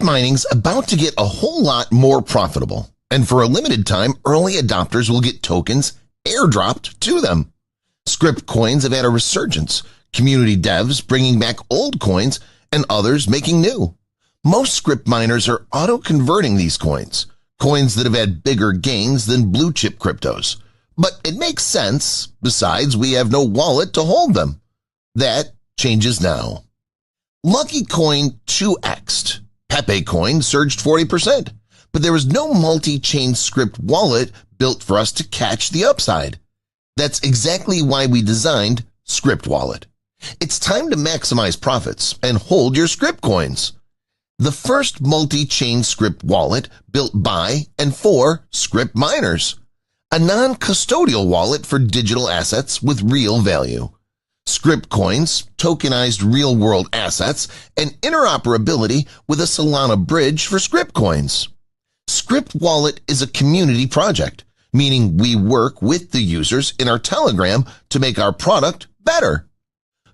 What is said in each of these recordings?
Scrypt mining's about to get a whole lot more profitable, and for a limited time, early adopters will get tokens airdropped to them. Scrypt coins have had a resurgence, community devs bringing back old coins and others making new. Most Scrypt miners are auto-converting these coins that have had bigger gains than blue-chip cryptos. But it makes sense. Besides, we have no wallet to hold them. That changes now. Lucky Coin 2x'd. Pepe Coin surged 40%, but there was no multi-chain Scrypt wallet built for us to catch the upside. That's exactly why we designed Scrypt Wallet. It's time to maximize profits and hold your Scrypt coins. The first multi-chain Scrypt wallet built by and for Scrypt miners. A non-custodial wallet for digital assets with real value. Scrypt coins, tokenized real-world assets, and interoperability with a Solana bridge for Scrypt coins. Scrypt Wallet is a community project, meaning we work with the users in our Telegram to make our product better.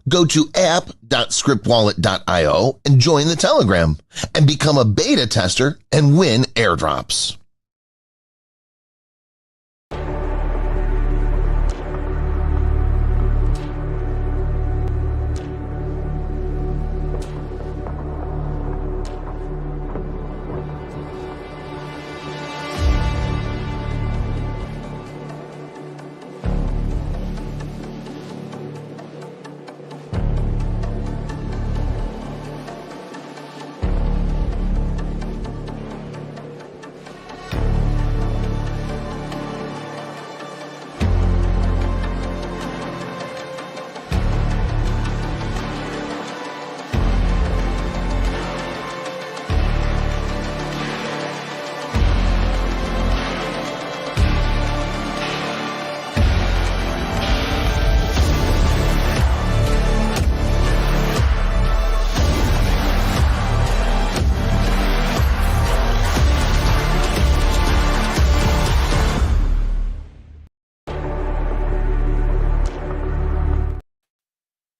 Go to app.scriptwallet.io and join the Telegram and become a beta tester and win airdrops.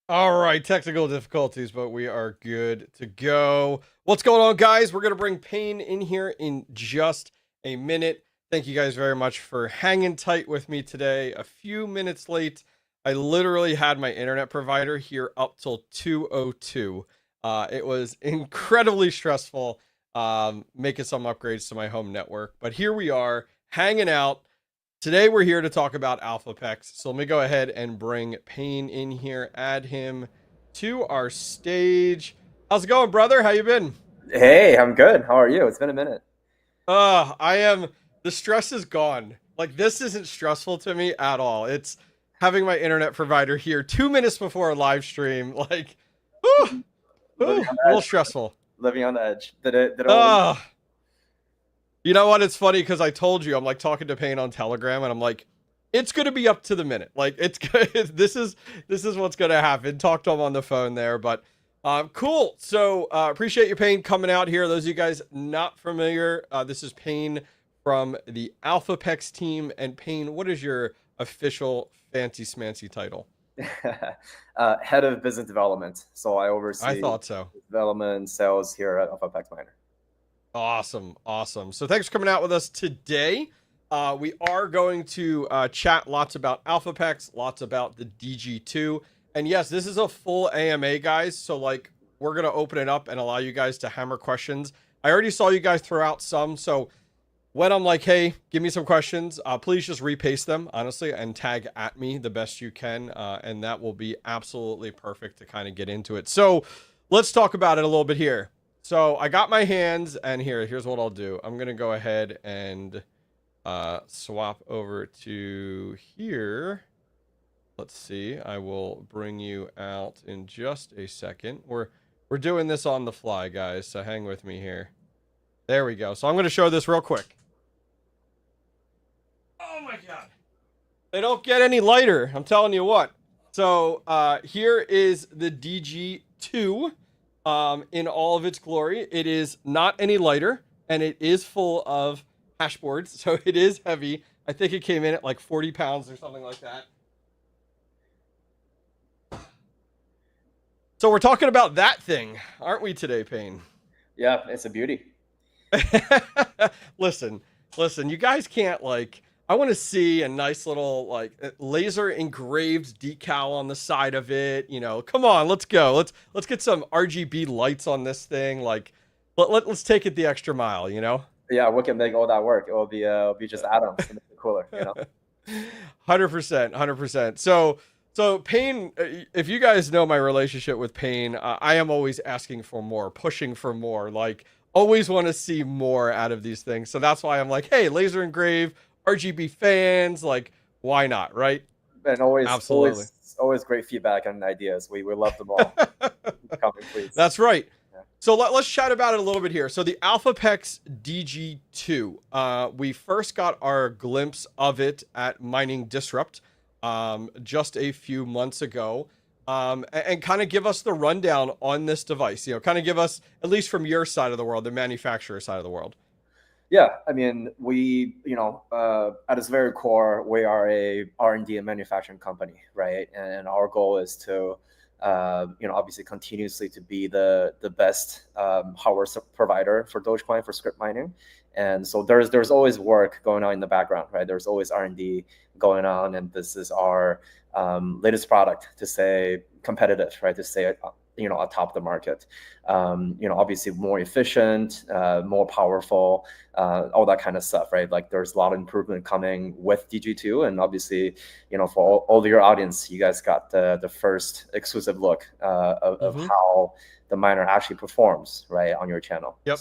All right, technical difficulties, but we are good to go. What's going on, guys? We're going to bring Payne in here in just a minute. Thank you guys very much for hanging tight with me today. A few minutes late. I literally had my internet provider here up till 2:02. It was incredibly stressful making some upgrades to my home network, but here we are hanging out. Today we're here to talk about Elphapex. So let me go ahead and bring Payne in here, add him to our stage. How's it going, brother? How you been? Hey, I'm good. How are you? It's been a minute. The stress is gone. Like, this isn't stressful to me at all. It's having my internet provider here 2 minutes before a live stream. Like, a little stressful. Living on the edge. Did it You know what? It's funny because I told you, I'm like talking to Payne on Telegram, and I'm like, it's gonna be up to the minute. Like, it's this is what's gonna happen. Talk to him on the phone there, but cool. So appreciate you, Payne, coming out here. Those of you guys not familiar, this is Payne from the Elphapex team. And Payne, what is your official fancy smancy title? Head of business development. So I oversee. I thought so. Development and sales here at Elphapex Miner. Awesome. So thanks for coming out with us today. We are going to chat lots about Elphapex, lots about the DG2. And yes, this is a full AMA, guys. So like, we're going to open it up and allow you guys to hammer questions. I already saw you guys throw out some. So when I'm like, hey, give me some questions, please just repaste them, honestly, and tag at me the best you can. And that will be absolutely perfect to kind of get into it. So let's talk about it a little bit here. So I got my hands, and here's what I'll do. I'm going to go ahead and swap over to here. Let's see. I will bring you out in just a second. We're doing this on the fly, guys, so hang with me here. There we go. So I'm going to show this real quick. Oh, my God. They don't get any lighter. I'm telling you what. So here is the DG2. In all of its glory. It is not any lighter, and it is full of hash boards, so it is heavy. I think it came in at like 40 pounds or something like that. So we're talking about that thing, aren't we today, Payne? Yeah, it's a beauty. Listen, you guys can't like, I want to see a nice little like laser engraved decal on the side of it. You know, come on, let's go. Let's get some RGB lights on this thing. Like, let's take it the extra mile, you know? Yeah, we can make all that work. It'll be just atoms to make it cooler, 100%, 100%. So Payne, if you guys know my relationship with Payne, I am always asking for more, pushing for more, like always want to see more out of these things. So that's why I'm like, hey, laser engrave, RGB fans, like why not, right? And always, Absolutely. always great feedback and ideas. We love them all. Comment, please. That's right. So let's chat about it a little bit here. So the Elphapex DG2, we first got our glimpse of it at Mining Disrupt just a few months ago. And kind of give us the rundown on this device, you know, kind of give us, at least from your side of the world, the manufacturer side of the world. Yeah, I mean, we, at its very core, we are a R&D and manufacturing company, right? And our goal is to, obviously continuously to be the best hardware provider for Dogecoin for Scrypt mining. And so there's always work going on in the background, right? There's always R&D going on, and this is our latest product to stay competitive, right? To stay atop the market. Obviously more efficient, more powerful, all that kind of stuff, right? Like there's a lot of improvement coming with DG2, and obviously, for all of your audience, you guys got the first exclusive look of how the miner actually performs, right, on your channel. Yep.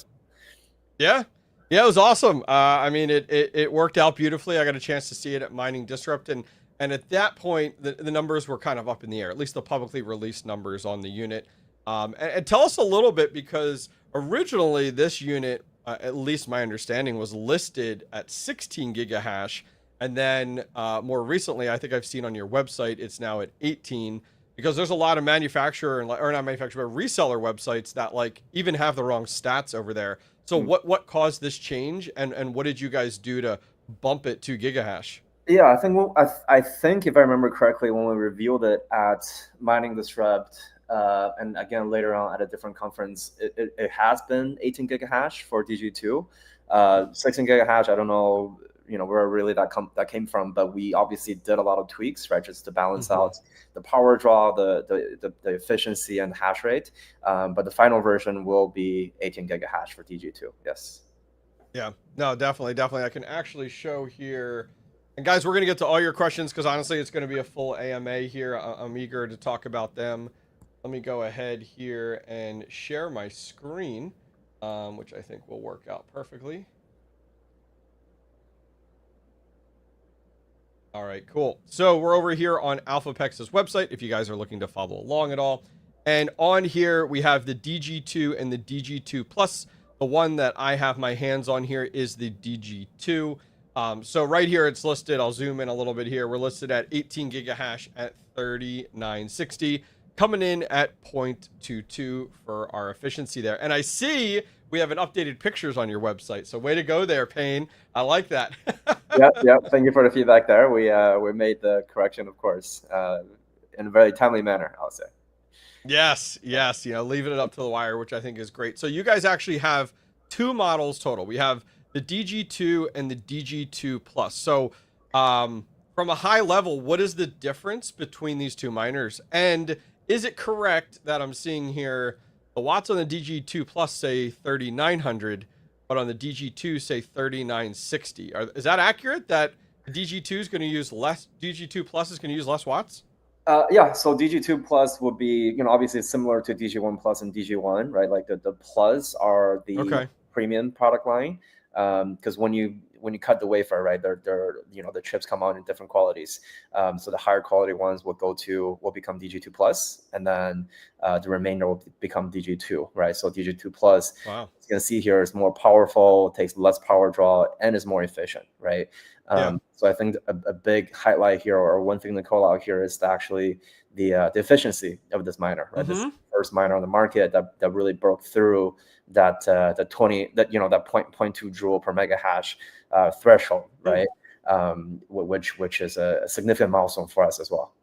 Yeah. Yeah, it was awesome. I mean, it worked out beautifully. I got a chance to see it at Mining Disrupt, and at that point, the numbers were kind of up in the air, at least the publicly released numbers on the unit. And tell us a little bit, because originally this unit, at least my understanding, was listed at 16 gigahash. And then more recently, I think I've seen on your website, it's now at 18, because there's a lot of manufacturer, or not manufacturer, but reseller websites that like even have the wrong stats over there. So what caused this change, and what did you guys do to bump it to gigahash? Yeah, I think I think if I remember correctly, when we revealed it at Mining Disrupt, and again later on at a different conference, it has been 18 gigahash for DG2. 16 gigahash, I don't know, where really that came from, but we obviously did a lot of tweaks, right, just to balance out the power draw, the efficiency and hash rate. But the final version will be 18 gigahash for DG2. Yes. Yeah. No, definitely. I can actually show here. And guys, we're going to get to all your questions, because honestly, it's going to be a full AMA here. I'm eager to talk about them. Let me go ahead here and share my screen, which I think will work out perfectly. All right, cool. So we're over here on Elphapex's website, if you guys are looking to follow along at all. And on here, we have the DG2 and the DG2 Plus. The one that I have my hands on here is the DG2. So right here, it's listed. I'll zoom in a little bit here. We're listed at 18 gigahash at 3960, coming in at 0.22 for our efficiency there. And I see we have an updated pictures on your website. So way to go there, Payne. I like that. Yeah. Thank you for the feedback there. We made the correction, of course, in a very timely manner, I'll say. Yes. Leaving it up to the wire, which I think is great. So you guys actually have two models total. We have the DG2 and the DG2 Plus. So from a high level, what is the difference between these two miners? And is it correct that I'm seeing here the watts on the DG2 Plus say 3900, but on the DG2 say 3960? Is that accurate, that the DG2 is going to use less, DG2 Plus is going to use less watts? Yeah, so DG2 Plus would be, obviously similar to DG1 Plus and DG1, right? Like the Plus are the premium product line, because when you cut the wafer, right, they're the chips come out in different qualities. So the higher quality ones will become DG2 Plus, and then the remainder will become DG2, right? So DG2 Plus, you can see here, is more powerful, takes less power draw, and is more efficient, right? So I think a big highlight here, or one thing to call out here, is actually the efficiency of this miner, right? This is the first miner on the market that really broke through that 0.2 joule per mega hash threshold, right? Which is a significant milestone for us as well.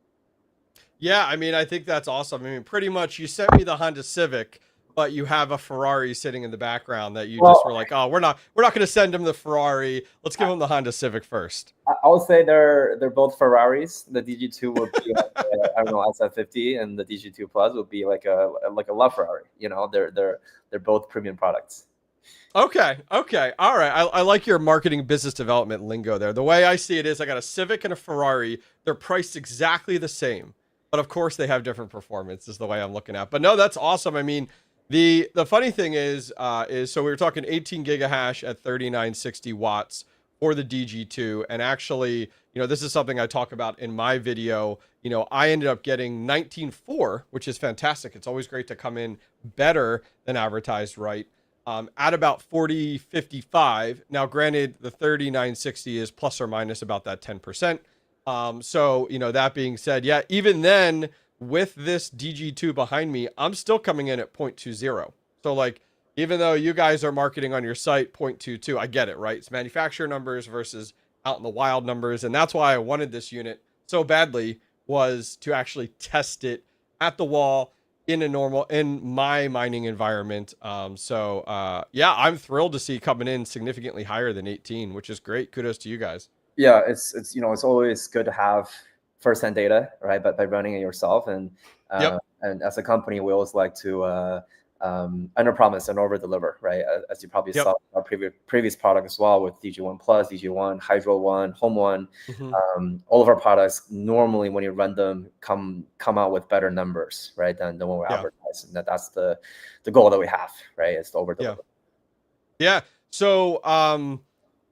Yeah, I mean, I think that's awesome. I mean, pretty much you sent me the Honda Civic but you have a Ferrari sitting in the background that you Well, just were like, oh, we're not going to send him the Ferrari. Let's give him the Honda Civic first. I would say they're both Ferraris. The DG2 would be like I don't know, SF50, and the DG2 Plus would be like a love Ferrari. You know, they're both premium products. Okay. All right. I like your marketing business development lingo there. The way I see it is I got a Civic and a Ferrari. They're priced exactly the same, but of course they have different performance is the way I'm looking at. But no, that's awesome. I mean, the funny thing is so we were talking 18 gigahash at 3960 watts for the DG2. And actually, this is something I talk about in my video. I ended up getting 19.4, which is fantastic. It's always great to come in better than advertised, right? At about 4055. Now, granted, the 3960 is plus or minus about that 10%. So, that being said, yeah, even then with this DG2 behind me, I'm still coming in at 0.20. So like, even though you guys are marketing on your site 0.22, I get it, right? It's manufacturer numbers versus out in the wild numbers. And that's why I wanted this unit so badly, was to actually test it at the wall in my mining environment. Yeah, I'm thrilled to see coming in significantly higher than 18, which is great. Kudos to you guys. Yeah, it's always good to have firsthand data, right? But by running it yourself, and and as a company, we always like to under promise and over deliver, right? As you probably saw our previous product as well, with DG1 Plus, DG1, Hydro One, Home One. All of our products normally, when you run them, come out with better numbers, right? Than when we advertise, and that's the goal that we have, right? Is to over deliver. Yeah. So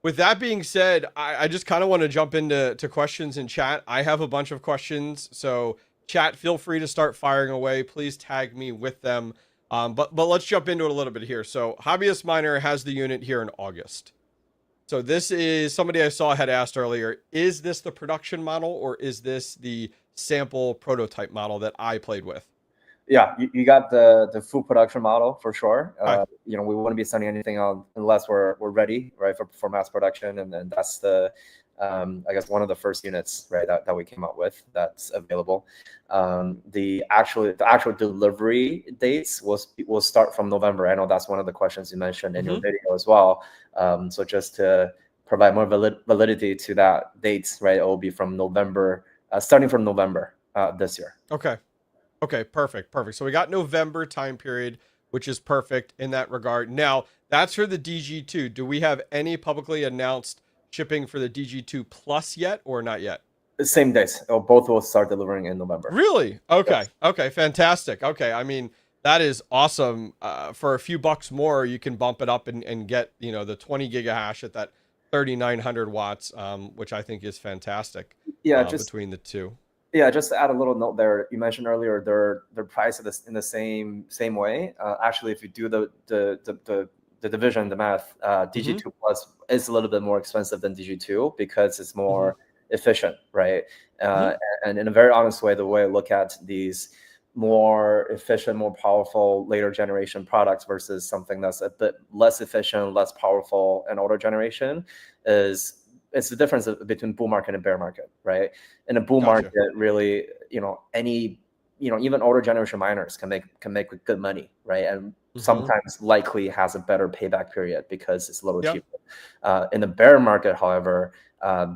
with that being said, I just kind of want to jump into questions in chat. I have a bunch of questions, so chat, feel free to start firing away. Please tag me with them. But let's jump into it a little bit here. So Hobbyist Miner has the unit here in August. So this is somebody I saw had asked earlier, is this the production model or is this the sample prototype model that I played with? Yeah, you got the full production model for sure. We wouldn't be sending anything out unless we're ready, right, for mass production. And then that's the I guess one of the first units, right, that we came out with that's available. The actual delivery dates will start from November. I know that's one of the questions you mentioned in your video as well. So just to provide more validity to that dates, right, it will be from November, starting from November this year. Okay, perfect. So we got November time period, which is perfect in that regard. Now, that's for the DG2. Do we have any publicly announced shipping for the DG2 Plus yet or not yet? Same days. Both will start delivering in November. Really? Okay. Yes. Okay, fantastic. Okay, I mean, that is awesome. For a few bucks more, you can bump it up and get, the 20 gigahash at that 3,900 watts, which I think is fantastic. Yeah, between the two. Yeah, just to add a little note there, you mentioned earlier they're priced in the same way. Actually, if you do the division, the math, DG2 Plus is a little bit more expensive than DG2 because it's more efficient, right? And in a very honest way, the way I look at these more efficient, more powerful later generation products versus something that's a bit less efficient, less powerful, and older generation it's the difference between bull market and bear market, right? In a bull market, really, even older generation miners can make good money, right? And sometimes likely has a better payback period because it's a little cheaper. In the bear market, however,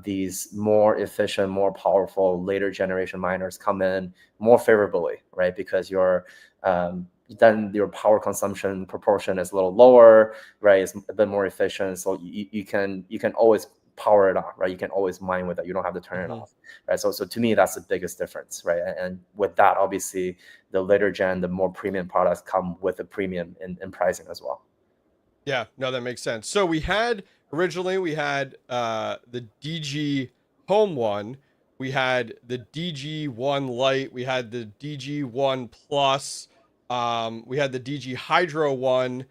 these more efficient, more powerful later generation miners come in more favorably, right? Because then your power consumption proportion is a little lower, right? It's a bit more efficient, so you can always power it on, right? You can always mine with it. You don't have to turn it off, right? So to me, that's the biggest difference, right? And with that, obviously, the later gen, the more premium products come with a premium in pricing as well. Yeah, no, that makes sense. So originally we had the DG Home One, we had the DG1 Lite, we had the DG1 Plus, we had the DG Hydro One.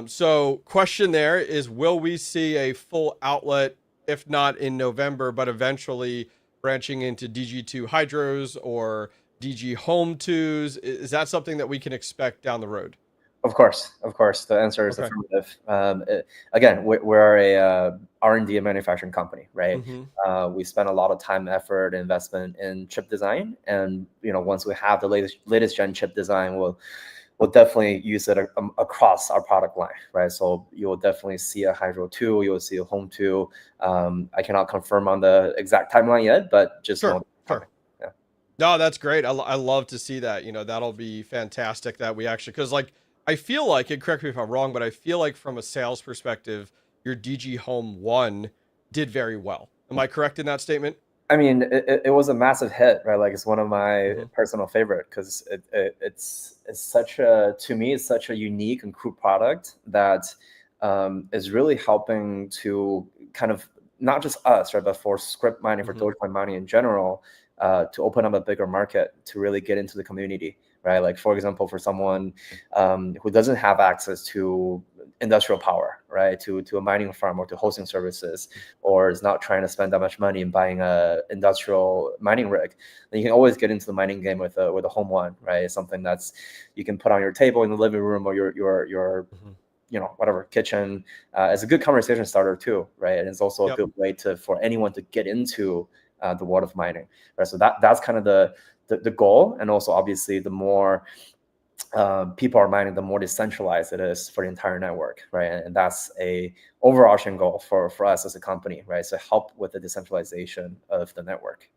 So question there is, will we see a full outlet, if not in November, but eventually branching into DG2 Hydros or DG Home 2s? Is that something that we can expect down the road? Of course. The answer is affirmative. Again, we're a R&D and manufacturing company, right? We spend a lot of time, effort, investment in chip design, and once we have the latest gen chip design, we'll definitely use it across our product line, right? So you will definitely see a Hydro 2, you will see a Home 2. I cannot confirm on the exact timeline yet, but just know Sure. Yeah. No, that's great. I love to see that. That'll be fantastic that we actually, because like I feel like, and correct me if I'm wrong, but I feel like from a sales perspective, your DG Home 1 did very well. Am I correct in that statement? I mean, it was a massive hit, right? Like it's one of my personal favorite because it's such a, to me, it's such a unique and cool product that is really helping to kind of not just us, right, but for Scrypt mining, for Dogecoin mining in general, to open up a bigger market, to really get into the community, right? Like for example, for someone who doesn't have access to industrial power, right, to a mining farm or to hosting services, or is not trying to spend that much money in buying a industrial mining rig, then you can always get into the mining game with a Home 1, right? It's something that's you can put on your table in the living room or your whatever kitchen. It's a good conversation starter too, right? And it's also a good way for anyone to get into the world of mining, right? So that's kind of the goal, and also obviously the more people are mining, the more decentralized it is for the entire network, right? And that's a overarching goal for us as a company, right? So help with the decentralization of the network.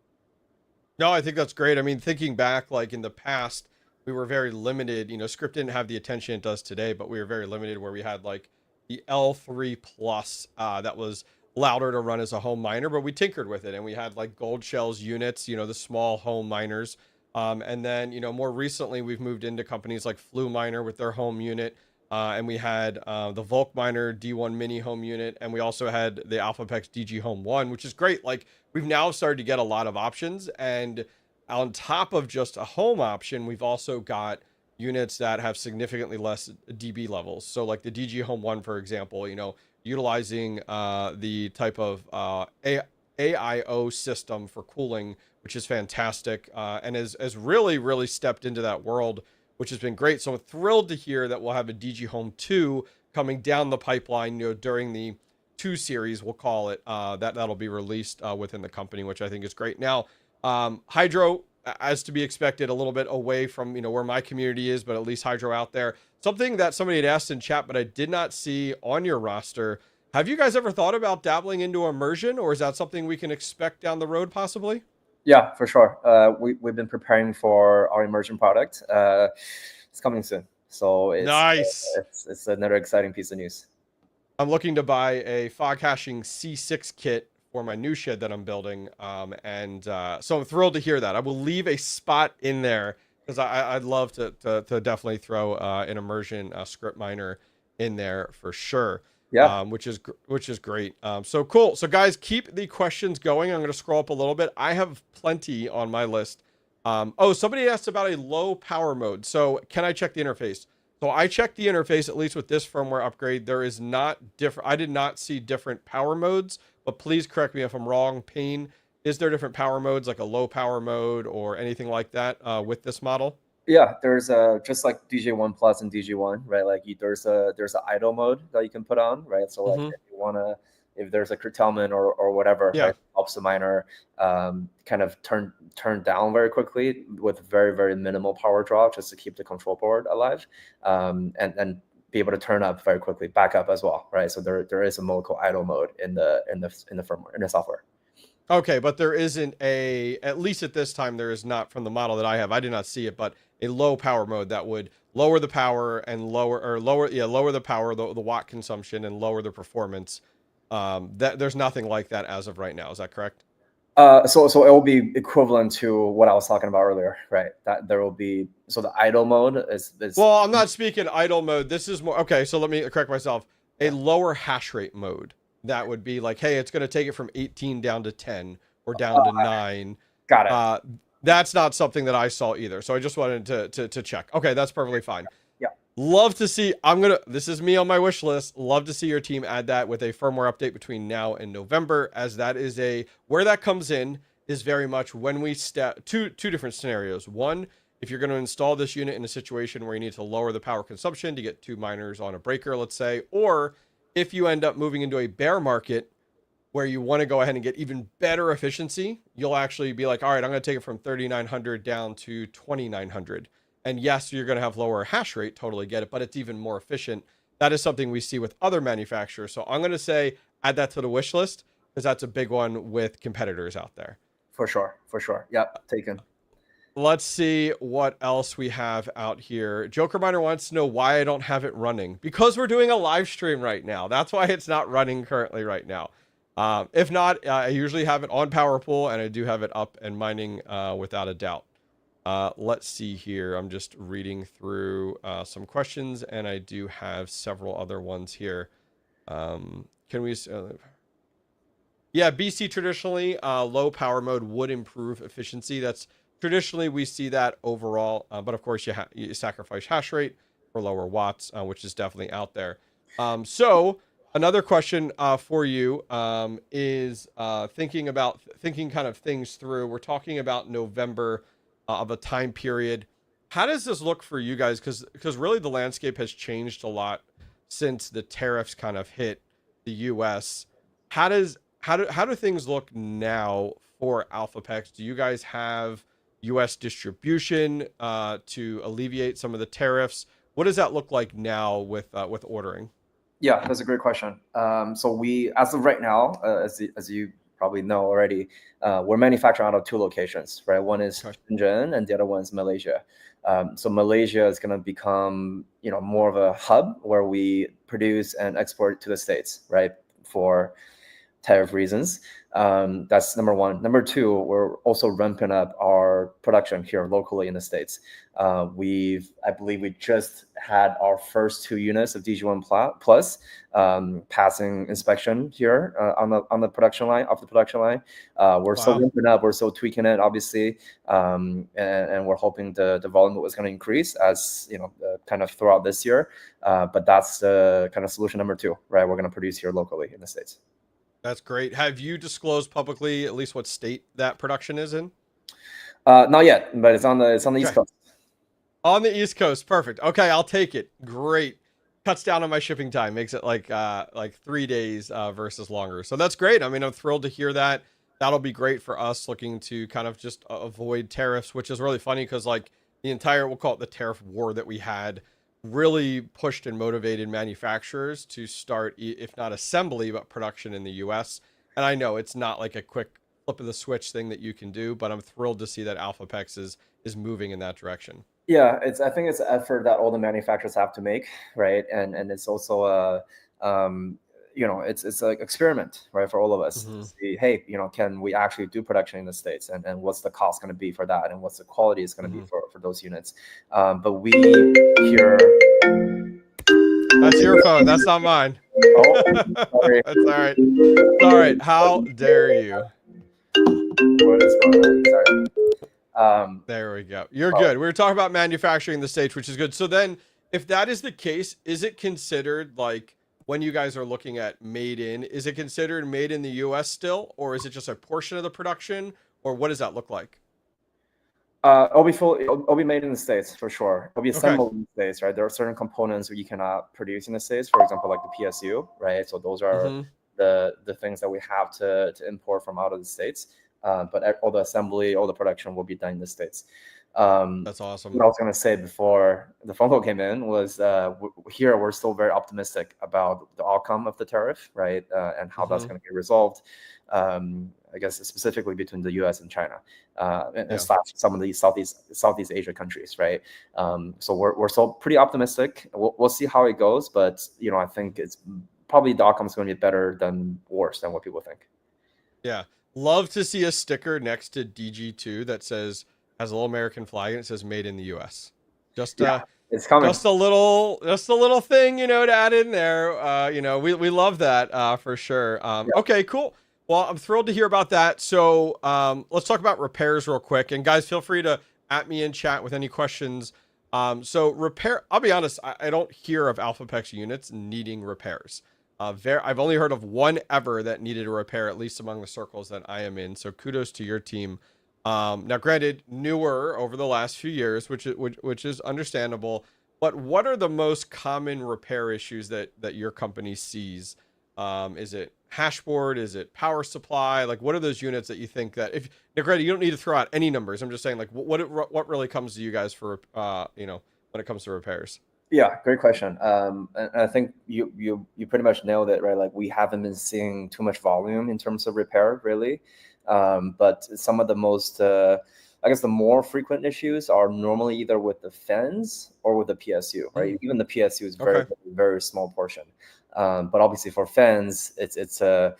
No, I think that's great. I mean, thinking back, like in the past, we were very limited. Scrypt didn't have the attention it does today, but we were very limited where we had like the L3 Plus that was louder to run as a home miner, but we tinkered with it and we had like gold shells units, the small home miners. And then, more recently, we've moved into companies like Flu Miner with their home unit. And we had the Volk Miner D1 mini home unit. And we also had the Elphapex DG Home 1, which is great. Like we've now started to get a lot of options. And on top of just a home option, we've also got units that have significantly less dB levels. So like the DG Home 1, for example, utilizing the type of AIO system for cooling, which is fantastic, and has really, really stepped into that world, which has been great. So I'm thrilled to hear that we'll have a DG Home 2 coming down the pipeline, during the 2 series, we'll call it, that'll be released within the company, which I think is great. Now, Hydro, as to be expected, a little bit away from, where my community is, but at least Hydro out there. Something that somebody had asked in chat, but I did not see on your roster. Have you guys ever thought about dabbling into immersion, or is that something we can expect down the road possibly? Yeah, for sure. We've been preparing for our immersion product. It's coming soon. So nice. It's another exciting piece of news. I'm looking to buy a fog hashing C6 kit for my new shed that I'm building. So I'm thrilled to hear that. I will leave a spot in there because I'd love to definitely throw an immersion Scrypt miner in there for sure. Yeah. Which is great. So cool. So guys, keep the questions going. I'm going to scroll up a little bit. I have plenty on my list. Somebody asked about a low power mode. So can I check the interface? So I checked the interface, at least with this firmware upgrade. There is not different. I did not see different power modes, but please correct me if I'm wrong. Payne, is there different power modes, like a low power mode or anything like that with this model? Yeah, there's just like DG1 Plus and DG1, right? Like there's a idle mode that you can put on, right? So like if there's a curtailment or whatever, right, helps the miner kind of turn down very quickly with very, very minimal power draw, just to keep the control board alive, and be able to turn up very quickly, back up as well, right? So there is a mode called idle mode in the firmware, in the software. Okay, but there isn't at least at this time, there is not, from the model that I have. I did not see it, but a low power mode that would lower the power and lower the power, the watt consumption, and lower the performance. That there's nothing like that as of right now. Is that correct? So it will be equivalent to what I was talking about earlier, right? That there will be, so the idle mode is well, I'm not speaking idle mode. This is more, okay, so let me correct myself. A lower hash rate mode. That would be like, hey, it's going to take it from 18 down to 10 or down to 9. Got it. That's not something that I saw either. So I just wanted to check. Okay, that's perfectly fine. Yeah. Love to see, this is me on my wish list. Love to see your team add that with a firmware update between now and November, as that is where that comes in is very much when we step two different scenarios. One, if you're going to install this unit in a situation where you need to lower the power consumption to get 2 miners on a breaker, let's say, or if you end up moving into a bear market where you want to go ahead and get even better efficiency, you'll actually be like, all right, I'm going to take it from 3,900 down to 2,900. And yes, you're going to have lower hash rate, totally get it, but it's even more efficient. That is something we see with other manufacturers. So I'm going to say add that to the wish list because that's a big one with competitors out there. For sure. Yep, taken. Let's see what else we have out here. Joker Miner wants to know why I don't have it running. Because we're doing a live stream right now. That's why it's not running currently right now. If not, I usually have it on PowerPool, and I do have it up and mining without a doubt. Let's see here. I'm just reading through some questions, and I do have several other ones here. Can we... yeah, BC traditionally, low power mode would improve efficiency. That's traditionally we see that overall, but of course you sacrifice hash rate for lower watts, which is definitely out there. So another question for you is thinking kind of things through. We're talking about November of a time period. How does this look for you guys? Because really the landscape has changed a lot since the tariffs kind of hit the U.S. How do things look now for Elphapex? Do you guys have U.S. distribution to alleviate some of the tariffs? What does that look like now with ordering? Yeah, that's a great question. So we, as of right now, as you probably know already, we're manufacturing out of 2 locations, right? One is Shenzhen, and the other one is Malaysia. So Malaysia is going to become, more of a hub where we produce and export to the States, right? For tariff reasons. That's number one. Number two, we're also ramping up our production here locally in the States. I believe we just had our first 2 units of DG1 Plus passing inspection here on the production line, off the production line. We're still ramping up, we're still tweaking it, obviously, and we're hoping the volume was going to increase as kind of throughout this year. But that's the kind of solution number 2, right? We're going to produce here locally in the States. That's great. Have you disclosed publicly at least what state that production is in? Not yet, but it's on the East Coast. On the East Coast, perfect. Okay, I'll take it. Great. Cuts down on my shipping time, makes it like 3 days versus longer. So that's great. I mean, I'm thrilled to hear that. That'll be great for us looking to kind of just avoid tariffs, which is really funny because like the entire, we'll call it the tariff war that we had, really pushed and motivated manufacturers to start, if not assembly, but production in the US. And I know it's not like a quick flip of the switch thing that you can do, but I'm thrilled to see that Elphapex is moving in that direction. Yeah, I think it's an effort that all the manufacturers have to make, right? And it's also it's like experiment, right, for all of us. Mm-hmm. See, hey, can we actually do production in the States, and what's the cost going to be for that, and what's the quality is going to be for those units. But we here. That's your phone. That's not mine. Oh, sorry. That's all right. All right. How dare you? What is going on? Sorry. There we go. You're good. We were talking about manufacturing in the States, which is good. So then, if that is the case, is it considered like when you guys are looking at made in, is it considered made in the US still, or is it just a portion of the production, or what does that look like? It'll be made in the States for sure. It'll be assembled in the States, right? There are certain components that you cannot produce in the States, for example, like the PSU, right? So those are the things that we have to import from out of the States. But all the assembly, all the production will be done in the States. That's awesome. What I was going to say before the phone call came in was here we're still very optimistic about the outcome of the tariff, right? And how that's going to get resolved. I guess specifically between the U.S. and China, and some of these Southeast Asia countries, right? So we're still pretty optimistic. We'll see how it goes, but I think it's probably the outcome is going to be better than worse than what people think. Yeah, love to see a sticker next to DG2 that has a little American flag and it says "Made in the U.S." Just it's coming. Just a little thing, to add in there. We love that for sure. Okay, cool. Well, I'm thrilled to hear about that. So let's talk about repairs real quick. And guys, feel free to at me in chat with any questions. So repair, I'll be honest, I don't hear of Elphapex units needing repairs. I've only heard of one ever that needed a repair, at least among the circles that I am in. So kudos to your team. Now, granted, newer over the last few years, which is understandable. But what are the most common repair issues that your company sees? Is it hashboard? Is it power supply? Like, what are those units that you think that if now, granted, you don't need to throw out any numbers. I'm just saying, like, what really comes to you guys for, you know, when it comes to repairs? Yeah, great question. And I think you pretty much nailed it, right? Like we haven't been seeing too much volume in terms of repair, really. But some of the most, I guess, the more frequent issues are normally either with the fans or with the PSU, right? Even the PSU is very, very small portion. But obviously for fans, it's a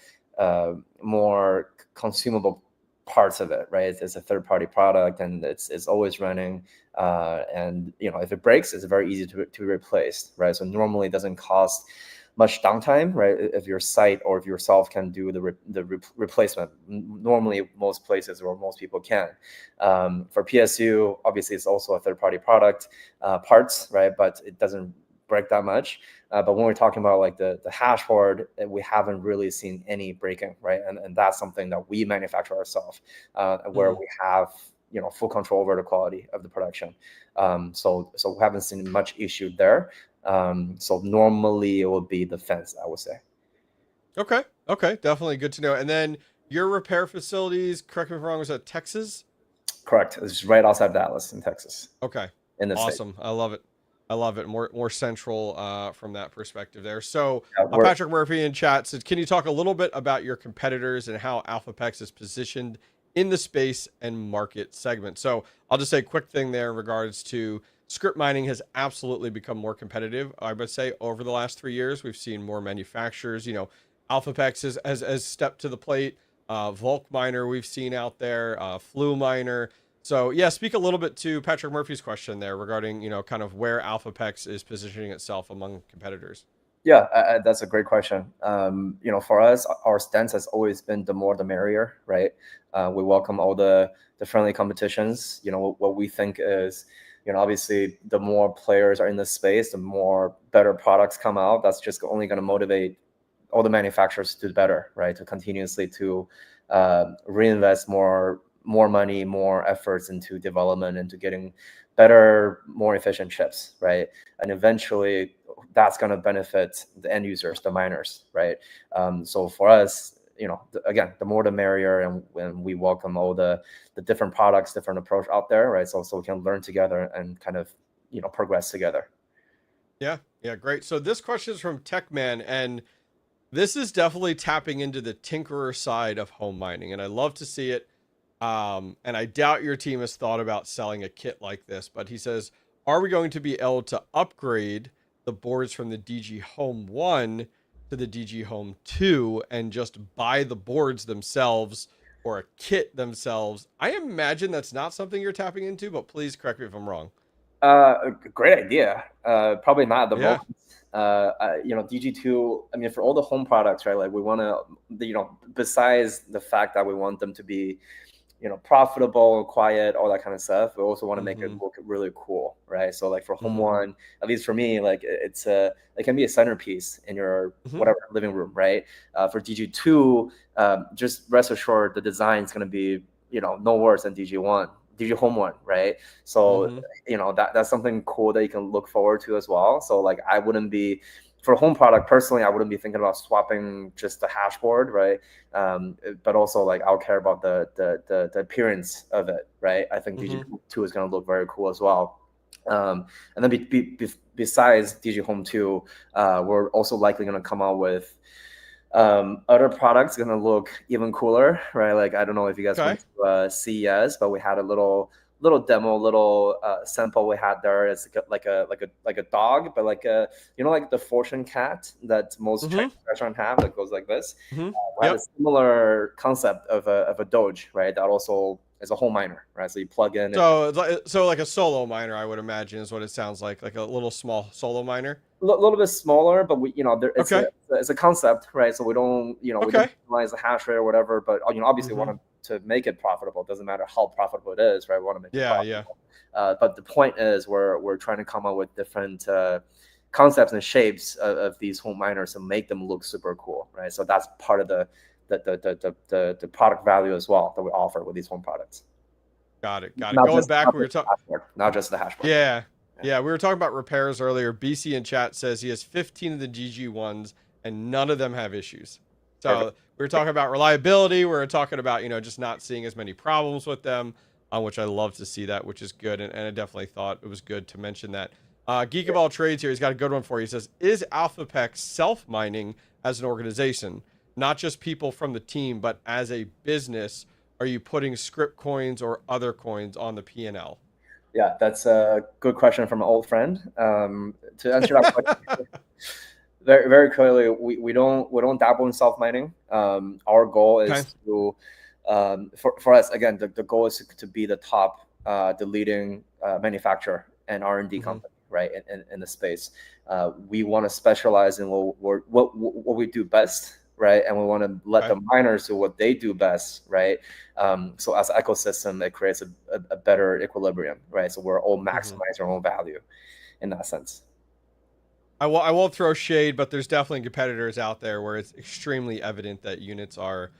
more consumable parts of it, right? It's a third-party product, and it's always running. And you know, if it breaks, it's very easy to be replaced, right? So normally it doesn't cost much downtime, right? If your site or if yourself can do the replacement, normally most places or most people can. For PSU, obviously it's also a third-party product, parts, right? But it doesn't break that much. But when we're talking about like the hashboard, we haven't really seen any breaking, right? And that's something that we manufacture ourselves, where we have, you know, full control over the quality of the production. So we haven't seen much issue there. So normally it would be the fence, I would say. Okay, definitely good to know. And then your repair facilities, correct me if I'm wrong, was that Texas? Correct. It's right outside Dallas in Texas. Okay, in the awesome. State. I love it. More central from that perspective there. So Yeah, Patrick Murphy in chat says, can you talk a little bit about your competitors and how Elphapex is positioned in the space and market segment? So I'll just say a quick thing there in regards to Scrypt mining has absolutely become more competitive. I would say over the last 3 years, we've seen more manufacturers. You know, Elphapex has stepped to the plate. Volk Miner we've seen out there, Flu Miner. So yeah, speak a little bit to Patrick Murphy's question there regarding, you know, kind of where Elphapex is positioning itself among competitors. Yeah, that's a great question. You know, for us, our stance has always been the more the merrier, right? We welcome all the friendly competitions. You know, what we think is, you know, obviously the more players are in the space, the more better products come out. That's just only going to motivate all the manufacturers to do better, right? To continuously to reinvest more money, more efforts into development, into getting better, more efficient chips, right? And eventually that's going to benefit the end users, the miners, right? So for us, you know, again, the more the merrier, and when we welcome all the different products, different approach out there, right? So we can learn together and kind of, you know, progress together. Yeah, great. So this question is from Techman, and this is definitely tapping into the tinkerer side of home mining, and I love to see it. And I doubt your team has thought about selling a kit like this, but he says, are we going to be able to upgrade the boards from the DG Home 1 to the DG Home 2 and just buy the boards themselves or a kit themselves? I imagine that's not something you're tapping into, but please correct me if I'm wrong. Great idea. Probably not at the moment. You know, DG2, I mean, for all the home products, right? Like we want to, you know, besides the fact that we want them to be, you know, profitable, quiet, all that kind of stuff, we also want to make it look really cool, right? So like for Home 1, at least for me, like it can be a centerpiece in your whatever living room, right? For DG2, just rest assured the design is going to be, you know, no worse than DG1. DG Home 1, right? So you know, that's something cool that you can look forward to as well. So like I wouldn't be, for a home product personally, I wouldn't be thinking about swapping just the hashboard, right? But also like I'll care about the appearance of it, right? I think DG2 is going to look very cool as well. And then besides DG Home 2, we're also likely going to come out with other products going to look even cooler, right? Like I don't know if you guys went to CES, but we had a little demo, sample we had there. It's like a dog, but like a, you know, like the fortune cat that most Chinese restaurants have that goes like this. We had a similar concept of a Doge, right? That also is a home miner, right? So you plug in. So like a solo miner, I would imagine, is what it sounds like a little small solo miner. A little bit smaller, but we, you know, it's a concept, right? So we don't, you know, we don't utilize the hash rate or whatever, but you know, obviously want to make it profitable. It doesn't matter how profitable it is, right? We want to make it profitable. But the point is, we're trying to come up with different concepts and shapes of these home miners to make them look super cool, right? So that's part of the product value as well that we offer with these home products. Got it. Going back, we were talking not just the hashboard. Yeah, we were talking about repairs earlier. BC in chat says he has 15 of the DG1s and none of them have issues. So we were talking about reliability. We were talking about, just not seeing as many problems with them, which I love to see that, which is good. And I definitely thought it was good to mention that. Geek of all trades here, he's got a good one for you. He says, is Elphapex self-mining as an organization, not just people from the team, but as a business? Are you putting Scrypt coins or other coins on the P&L? Yeah, that's a good question from an old friend. To answer that question, very, very clearly, we don't dabble in self-mining. Our goal is to, for us, again, the goal is to be the top, the leading manufacturer and R&D company, right, in the space. We want to specialize in what we do best, right, and we want to let the miners do what they do best, right. So as an ecosystem, it creates a better equilibrium, right. So we're all maximizing our own value in that sense. I won't throw shade, but there's definitely competitors out there where it's extremely evident that units are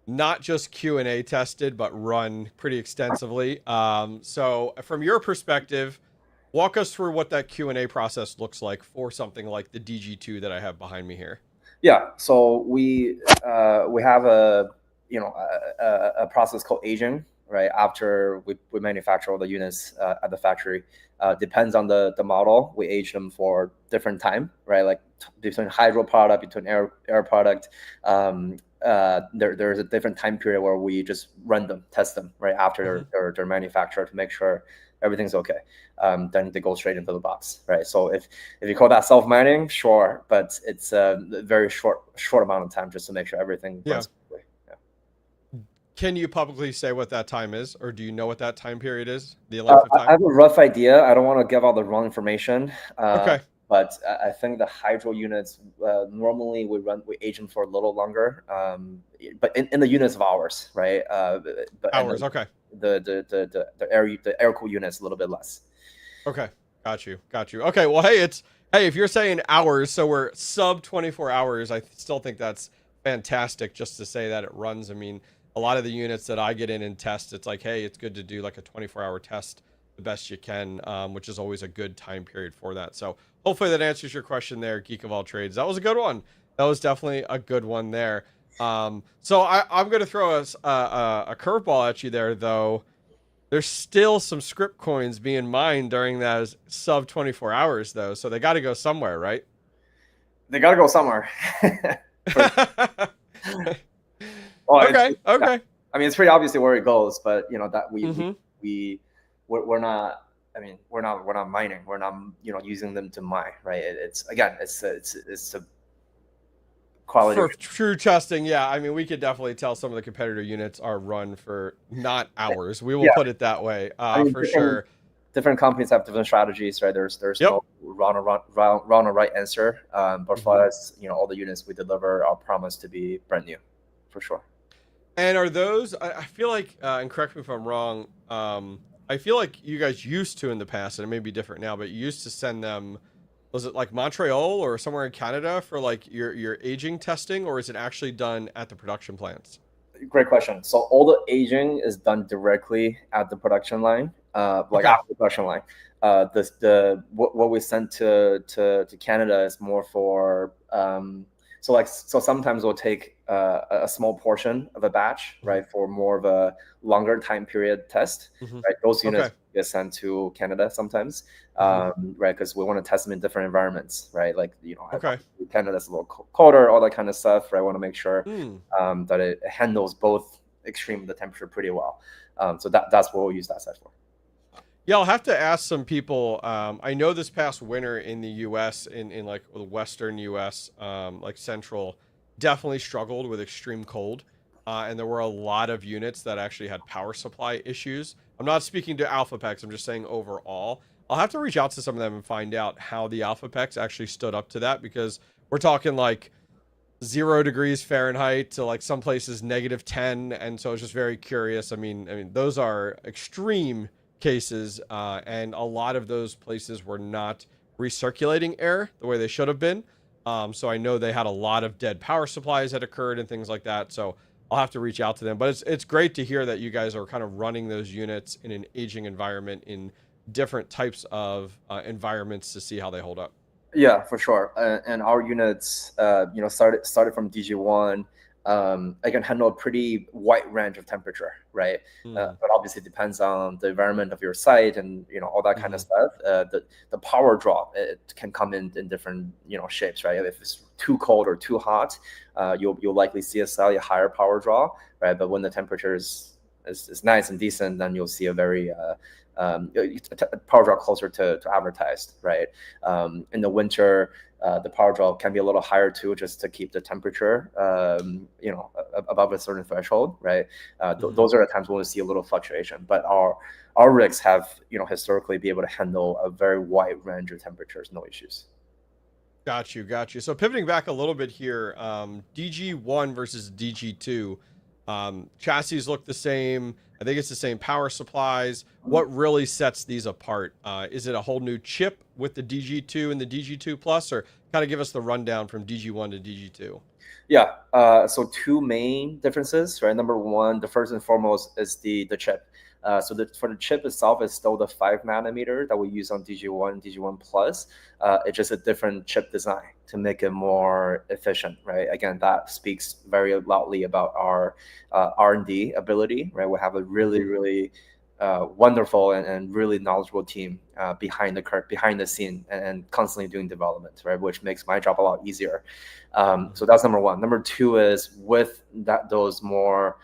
not just Q&A tested, but run pretty extensively. So from your perspective, walk us through what that Q&A process looks like for something like the DG2 that I have behind me here. Yeah, so we have a process called aging, right? After we manufacture all the units at the factory, depends on the model. We age them for different time, right? Like between hydro product, between air product. There's a different time period where we just run them, test them, right after they're manufactured to make sure everything's okay. Then they go straight into the box, right? So if you call that self-mining, sure, but it's a very short amount of time just to make sure everything runs quickly. Can you publicly say what that time is, or do you know what that time period is? The length of time? I have a rough idea. I don't want to give out the wrong information. Okay. But I think the hydro units normally we age them for a little longer, but in the units of hours, right? But hours, okay. The air cool units a little bit less. Okay, got you. Okay, well, hey, if you're saying hours, so we're sub 24 hours, I still think that's fantastic just to say that it runs. I mean, a lot of the units that I get in and test, it's like, hey, it's good to do like a 24-hour test the best you can, which is always a good time period for that. So hopefully that answers your question there, Geek of all trades. That was a good one. That was definitely a good one there. So I'm going to throw a curveball at you there, though. There's still some Scrypt coins being mined during those sub 24 hours, though. So they got to go somewhere, right? They got to go somewhere. Well, okay. I mean, it's pretty obvious where it goes, but that we're not. I mean, we're not mining. We're not using them to mine, right? It's a quality for true testing. Yeah, I mean, we could definitely tell some of the competitor units are run for not hours. We will put it that way, for sure. Different companies have different strategies, right? There's no wrong or right answer. But for us, all the units we deliver are promised to be brand new, for sure. And are those? I feel like, and correct me if I'm wrong. I feel like you guys used to in the past, and it may be different now, but you used to send them. Was it like Montreal or somewhere in Canada for like your aging testing, or is it actually done at the production plants? Great question. So all the aging is done directly at the production line, after the production line. What we send to Canada is more for so sometimes we'll take a small portion of a batch, right, for more of a longer time period test, right? Those units get sent to Canada sometimes, right, because we want to test them in different environments, right? Like Canada's a little colder, all that kind of stuff, right? I want to make sure that it handles both extreme the temperature pretty well. So that's what we'll use that set for. Yeah, I'll have to ask some people. I know this past winter in the U.S., in like the Western U.S., like Central, definitely struggled with extreme cold. And there were a lot of units that actually had power supply issues. I'm not speaking to Elphapex. I'm just saying overall. I'll have to reach out to some of them and find out how the Elphapex actually stood up to that, because we're talking like 0 degrees Fahrenheit to like some places -10. And so I was just very curious. I mean, those are extreme cases, and a lot of those places were not recirculating air the way they should have been. So I know they had a lot of dead power supplies that occurred and things like that. So I'll have to reach out to them. But it's great to hear that you guys are kind of running those units in an aging environment in different types of environments to see how they hold up. Yeah, for sure. And our units, started from DG1. I can handle a pretty wide range of temperature, right? Mm. But obviously, it depends on the environment of your site and all that kind of stuff. The power draw, it can come in different shapes, right? If it's too cold or too hot, you'll likely see a slightly higher power draw, right? But when the temperature is nice and decent, then you'll see a very power draw closer to advertised, right? In the winter, the power draw can be a little higher too, just to keep the temperature, above a certain threshold, right? Those are the times when we see a little fluctuation. But our rigs have, historically be able to handle a very wide range of temperatures, no issues. Got you, got you. So pivoting back a little bit here, DG1 versus DG2, chassis look the same. I think it's the same power supplies. What really sets these apart? Is it a whole new chip with the DG2 and the DG2 Plus, or kind of give us the rundown from DG1 to DG2? Yeah. So two main differences, right? Number one, the first and foremost is the chip. For the chip itself, it's still the 5 nanometer that we use on DG1, DG1 Plus. It's just a different chip design to make it more efficient, right? Again, that speaks very loudly about our R&D ability, right? We have a really, really wonderful and really knowledgeable team behind the scene and constantly doing development, right? Which makes my job a lot easier. So that's number one. Number two is with those more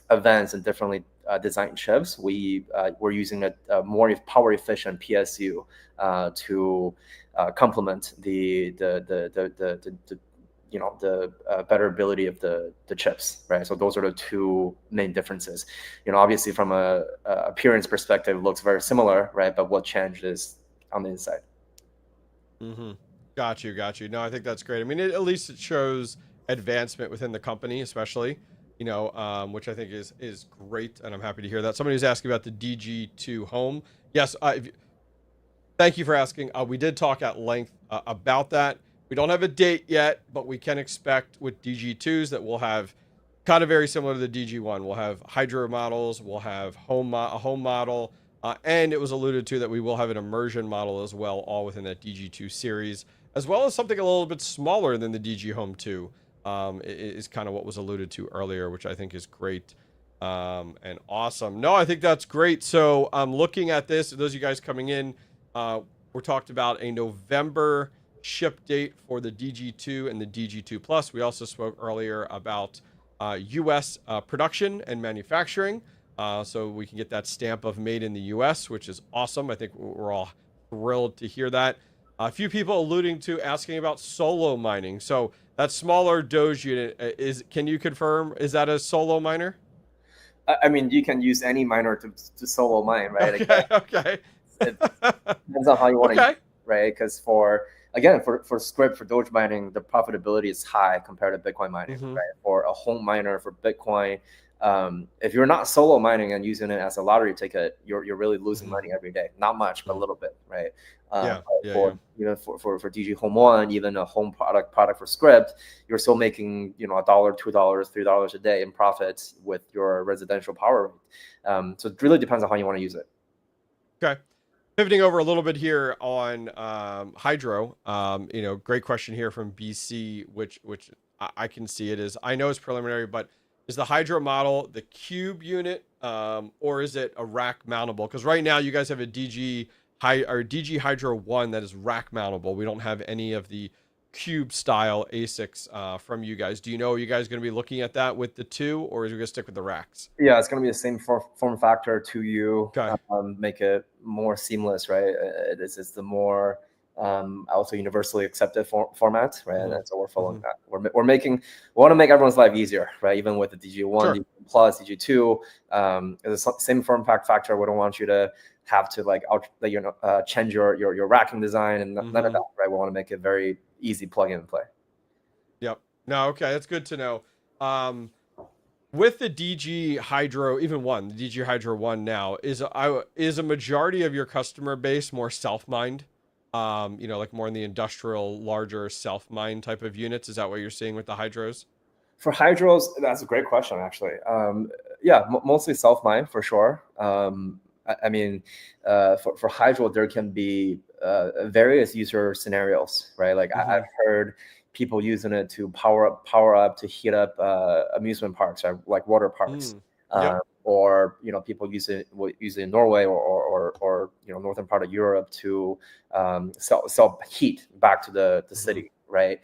advanced and differently designed chips, we're using a more power efficient PSU to complement the better ability of the chips, right? So those are the two main differences. Obviously from a appearance perspective, it looks very similar, right? But what changed is on the inside. Got you. No, I think that's great. I mean, at least it shows advancement within the company, especially, which I think is great, and I'm happy to hear that. Somebody was asking about the DG2 Home. Yes, thank you for asking. We did talk at length about that. We don't have a date yet, but we can expect with DG2s that we'll have kind of very similar to the DG1. We'll have Hydro models, we'll have a home model, and it was alluded to that we will have an immersion model as well, all within that DG2 series, as well as something a little bit smaller than the DG Home 2. Is kind of what was alluded to earlier, which I think is great and awesome. No, I think that's great. So I'm looking at this. Those of you guys coming in, we're talked about a November ship date for the DG2 and the DG2 Plus. We also spoke earlier about US production and manufacturing, so we can get that stamp of made in the US, which is awesome. I think we're all thrilled to hear that. A few people asking about solo mining. So that smaller Doge unit, can you confirm, is that a solo miner? I mean, you can use any miner to solo mine, right? Okay. It depends on how you want to use it, right? Because for Scrypt, for Doge mining, the profitability is high compared to Bitcoin mining, right? For a home miner for Bitcoin, if you're not solo mining and using it as a lottery ticket, you're really losing money every day. Not much, but a little bit, right? For DG Home 1, even a home product for Scrypt, you're still making $1, $2, $3 a day in profits with your residential power rate. So it really depends on how you want to use it. Okay. Pivoting over a little bit here on Hydro, great question here from BC, which I can see it is. I know it's preliminary, but is the Hydro model the cube unit, or is it a rack mountable? Because right now you guys have a DG Hydro 1 that is rack mountable. We don't have any of the cube style ASICs from you guys. Do you know, are you guys going to be looking at that with the 2, or is it going to stick with the racks? Yeah, it's going to be the same form factor to you. Okay. Make it more seamless, right? It's the more also universally accepted format, right? And so we're following that. We want to make everyone's life easier, right? Even with the DG1, DG1 Plus, DG2, it's the same form factor. We don't want you to have to change your racking design and none of that, right? We want to make it very easy plug in and play. Yep. No, okay, that's good to know. With the DG Hydro, even the DG Hydro 1 now, is a majority of your customer base more self-mined? Like more in the industrial, larger self-mine type of units? Is that what you're seeing with the Hydros? For Hydros, that's a great question, actually. Yeah, mostly self-mine for sure. I mean, for hydro, there can be various user scenarios, right? Like I've heard people using it to power up to heat up amusement parks, right? Like water parks. Yep. Or people use it in Norway or northern part of Europe to sell heat back to the city, right?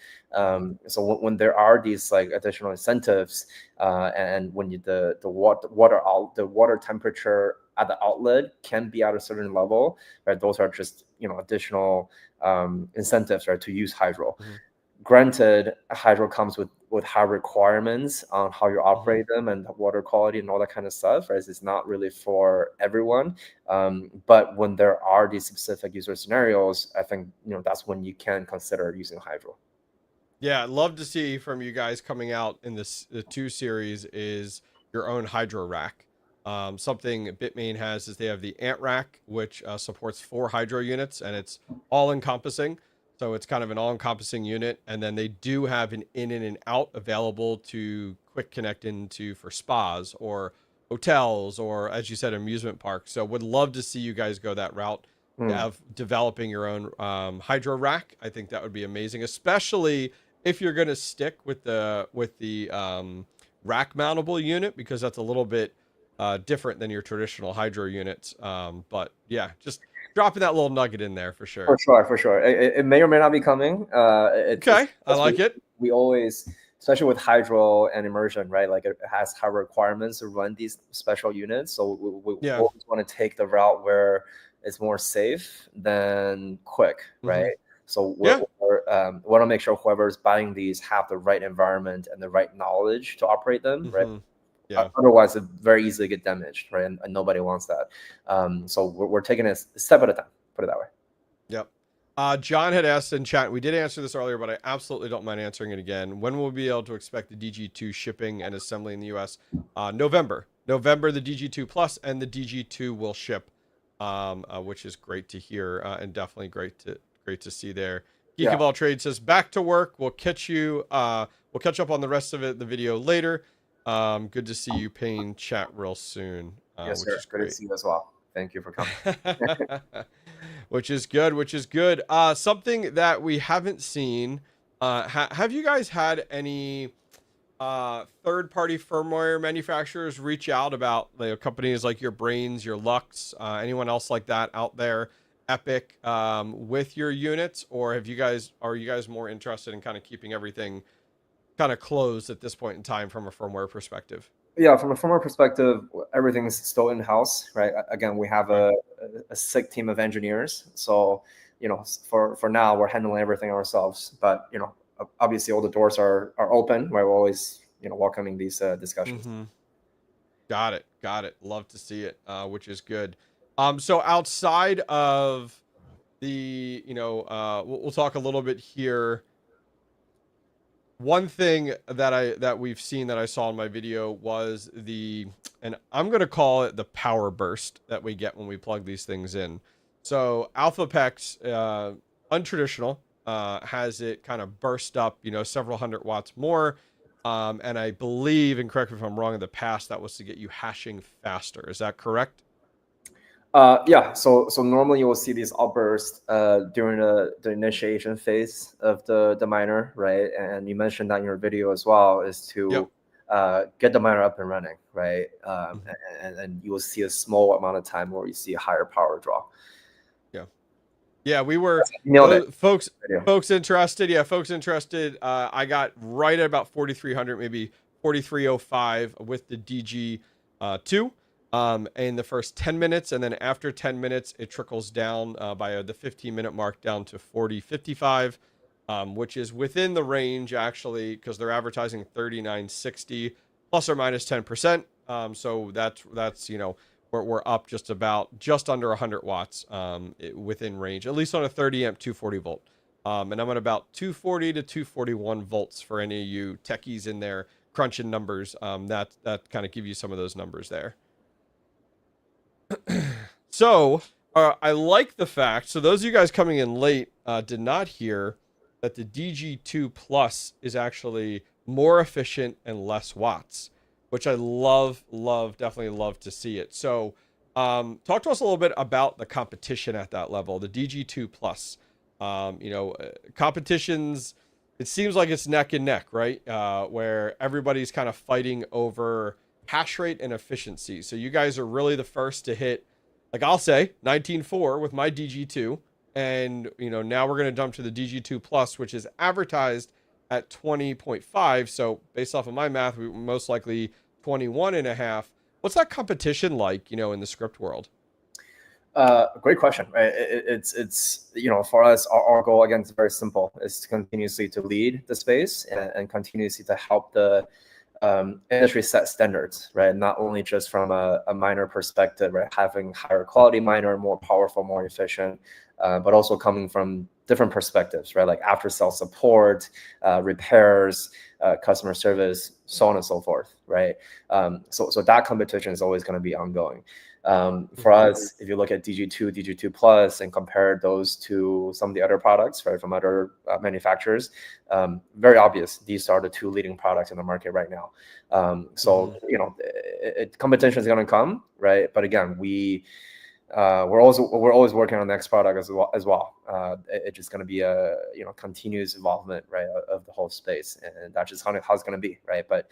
So when there are these like additional incentives, and when the water temperature at the outlet can be at a certain level, right? Those are just additional incentives, right, to use hydro. Granted, hydro comes with high requirements on how you operate them and the water quality and all that kind of stuff, right? It's not really for everyone. But when there are these specific user scenarios, I think that's when you can consider using hydro. Yeah, I'd love to see from you guys coming out in the 2 series is your own hydro rack. Something Bitmain has is they have the Ant Rack, which supports 4 hydro units, and it's all encompassing. So it's kind of an all-encompassing unit. And then they do have an in and out available to quick connect into for spas or hotels or, as you said, amusement parks. So would love to see you guys go that route of developing your own hydro rack. I think that would be amazing, especially if you're going to stick with the rack mountable unit, because that's a little bit different than your traditional hydro units. But yeah, just dropping that little nugget in there for sure. For sure. It may or may not be coming. Okay, I like it. We always, especially with hydro and immersion, right? Like it has high requirements to run these special units. So we always want to take the route where it's more safe than quick, right? So we want to make sure whoever's buying these have the right environment and the right knowledge to operate them, right? Yeah. Otherwise, it very easily get damaged, right? And nobody wants that. So we're taking it a step at a time. Put it that way. Yep. John had asked in chat. We did answer this earlier, but I absolutely don't mind answering it again. When will we be able to expect the DG2 shipping and assembly in the U.S.? November. The DG2 Plus and the DG2 will ship, which is great to hear and definitely great to see there. Geek of All Trades says back to work. We'll catch you. We'll catch up on the rest of the video later. Good to see you, Payne, chat real soon. Yes, sir. Good to see you as well. Thank you for coming. Which is good. Something that we haven't seen. Have you guys had any third-party firmware manufacturers reach out about companies like your Brains, your Lux, anyone else like that out there, Epic, with your units, or are you guys more interested in kind of keeping everything kind of closed at this point in time from a firmware perspective? Yeah, from a firmware perspective, everything's still in-house, right? Again, we have a sick team of engineers. So, for now, we're handling everything ourselves. But, obviously all the doors are open, right? We're always, welcoming these discussions. Got it. Love to see it, which is good. So outside of the, we'll talk a little bit here. One thing that we've seen that I saw in my video was and I'm going to call it the power burst that we get when we plug these things in. So Elphapex, untraditional, has it kind of burst up, several hundred watts more. And I believe, and correct me if I'm wrong, in the past that was to get you hashing faster. Is that correct? Yeah. So normally you will see these outbursts during the initiation phase of the miner, right? And you mentioned that in your video as well, is to get the miner up and running, right? And you will see a small amount of time where you see a higher power draw. Yeah, we were folks interested. Yeah, folks interested. I got right at about 4,300, maybe 4,305 with the DG2 in the first 10 minutes. And then after 10 minutes, it trickles down by the 15-minute mark down to 4,055, which is within the range, actually, because they're advertising 3,960 plus or minus 10%. So that's we're up just under 100 watts within range, at least on a 30 amp 240 volt. And I'm at about 240 to 241 volts for any of you techies in there crunching numbers. That kind of give you some of those numbers there. So I like the fact, so those of you guys coming in late did not hear that the DG2 Plus is actually more efficient and less watts, which I definitely love to see it. So Talk to us a little bit about the competition at that level, the DG2 Plus. Competitions, it seems like it's neck and neck, right? Where everybody's kind of fighting over hash rate and efficiency. So you guys are really the first to hit, like I'll say, 19.4 with my DG2. And, now we're going to jump to the DG2 Plus, which is advertised at 20.5. So based off of my math, we most likely 21.5. What's that competition like, in the Scrypt world? Great question. Right? It's for us, our goal again is very simple: is to continuously to lead the space and continuously to help the industry set standards, right? Not only just from a miner perspective, right? Having higher quality miner, more powerful, more efficient, but also coming from different perspectives, right? Like after sale support, repairs, customer service, so on and so forth, right? So that competition is always going to be ongoing. For us, if you look at DG2, DG2 Plus, and compare those to some of the other products, right, from other manufacturers, very obvious these are the two leading products in the market right now. Competition is going to come, right? But again, we're always working on the next product as well. It's just going to be a continuous involvement, right, of the whole space, and that's just how it's going to be, right? But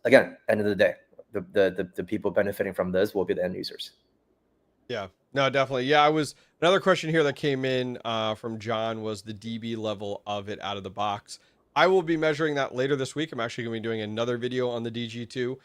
again, end of the day, the people benefiting from this will be the end users. Yeah, no, definitely. Yeah, another question here that came in from John was the DB level of it out of the box. I will be measuring that later this week. I'm actually going to be doing another video on the DG2.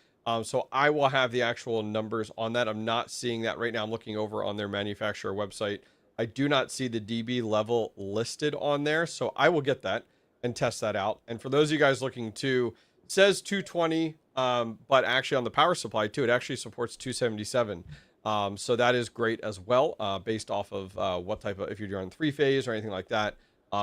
So I will have the actual numbers on that. I'm not seeing that right now. I'm looking over on their manufacturer website. I do not see the DB level listed on there. So I will get that and test that out. And for those of you guys looking to, it says 220, but actually on the power supply too, it actually supports 277. So that is great as well, based off of what type of, if you're doing 3-phase or anything like that,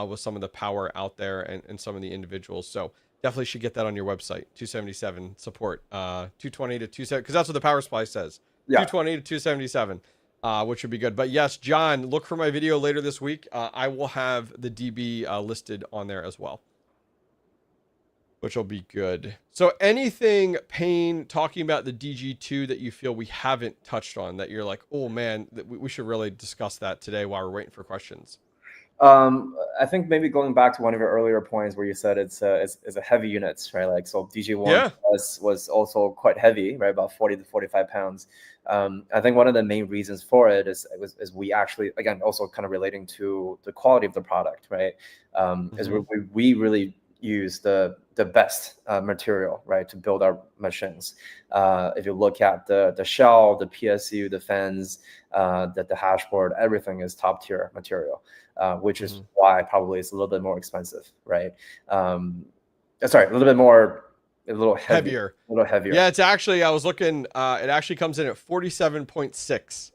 with some of the power out there and some of the individuals. So definitely should get that on your website. 277 support, 220 to 270, because that's what the power supply says. Yeah. 220 to 277, which would be good. But yes, John, look for my video later this week. I will have the DB listed on there as well, which will be good. So anything, Payne, talking about the DG2 that you feel we haven't touched on, that you're like, oh man, we should really discuss that today while we're waiting for questions? I think maybe going back to one of your earlier points where you said it's a heavy units, right? Like, so DG1 was also quite heavy, right? About 40 to 45 pounds. I think one of the main reasons for it is we actually, again, also kind of relating to the quality of the product, right? Is we really use the best material, right, to build our machines. If you look at the shell, the PSU, the fans, the dashboard, everything is top tier material, which is why probably it's a little bit more expensive, right? Sorry, a little heavier. A little heavier. Yeah, it's actually, I was looking, it actually comes in at 47.6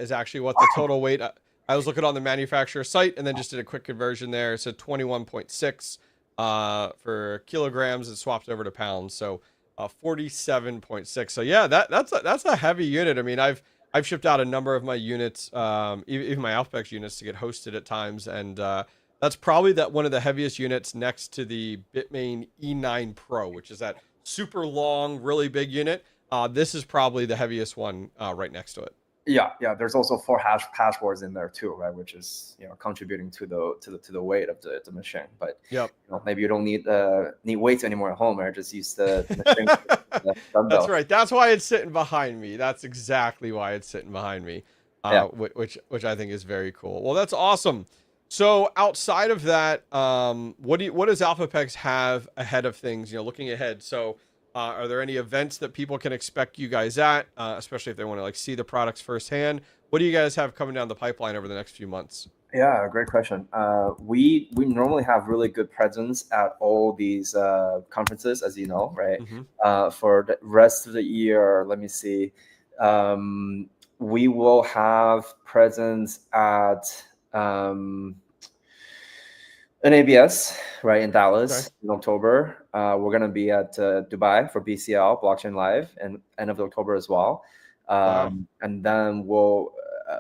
is actually what the total weight. I was looking on the manufacturer site and then just did a quick conversion there. It said 21.6 for kilograms and swapped over to pounds. So 47.6. So yeah, that's a heavy unit. I mean, I've shipped out a number of my units, even my Elphapex units, to get hosted at times, and that's probably one of the heaviest units next to the Bitmain E9 Pro, which is that super long, really big unit. This is probably the heaviest one right next to it. Yeah. There's also 4 hash boards in there too, right? Which is contributing to the weight of the machine. But maybe you don't need weights anymore at home, right? Just use the machine. That's right. That's why it's sitting behind me. That's exactly why it's sitting behind me. Which I think is very cool. Well, that's awesome. So outside of that, what does Elphapex have ahead of things? Looking ahead. So. Are there any events that people can expect you guys at, especially if they want to see the products firsthand? What do you guys have coming down the pipeline over the next few months? Yeah, great question. We normally have really good presence at all these conferences, as you know, right? For the rest of the year, let me see. We will have presence at NABS, right, in Dallas in October. We're going to be at Dubai for BCL, Blockchain Live, and end of October as well. And then we'll,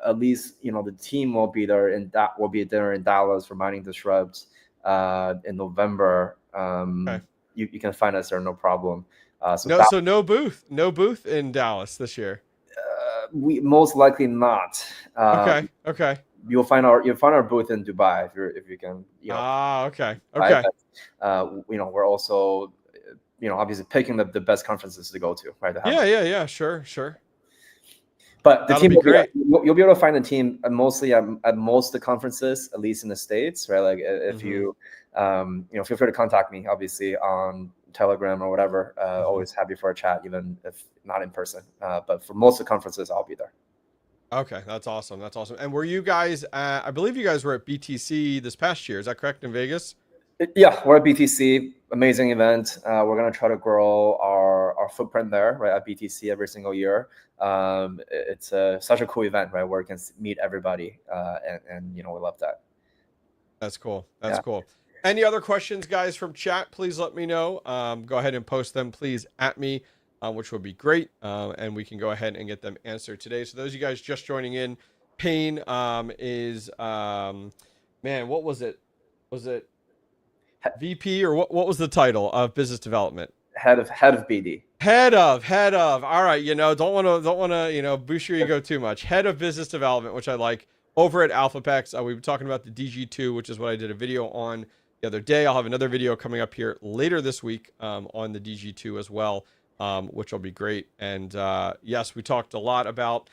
at least, the team will be there in Dallas for Mining Disrupt in November. You can find us there, no problem. So no booth in Dallas this year. We most likely not. Okay. You'll find our booth in Dubai if you can. Okay. Dubai, but, we're also obviously picking the best conferences to go to, right? To have Yeah. Sure. But the That'll team be great. You'll be able to find the team mostly at most of the conferences, at least in the States, right? Like if you feel free to contact me, obviously on Telegram or whatever. Always happy for a chat, even if not in person. But for most of the conferences, I'll be there. Okay, that's awesome. And were you guys? I believe you guys were at BTC this past year. Is that correct, in Vegas? Yeah, we're at BTC. Amazing event. We're gonna try to grow our footprint there, right, at BTC every single year. It's such a cool event, right, where you can meet everybody, and we love that. That's cool. That's cool. Any other questions, guys, from chat? Please let me know. Go ahead and post them, please, at me, which would be great, and we can go ahead and get them answered today. So those of you guys just joining in, Payne is man, what was it? Was it VP, or what was the title of business development? Head of BD. Head of. All right, don't want to boost your ego too much. Head of business development, which I like, over at Elphapex. We were talking about the DG2, which is what I did a video on the other day. I'll have another video coming up here later this week on the DG2 as well, which will be great. And yes, we talked a lot about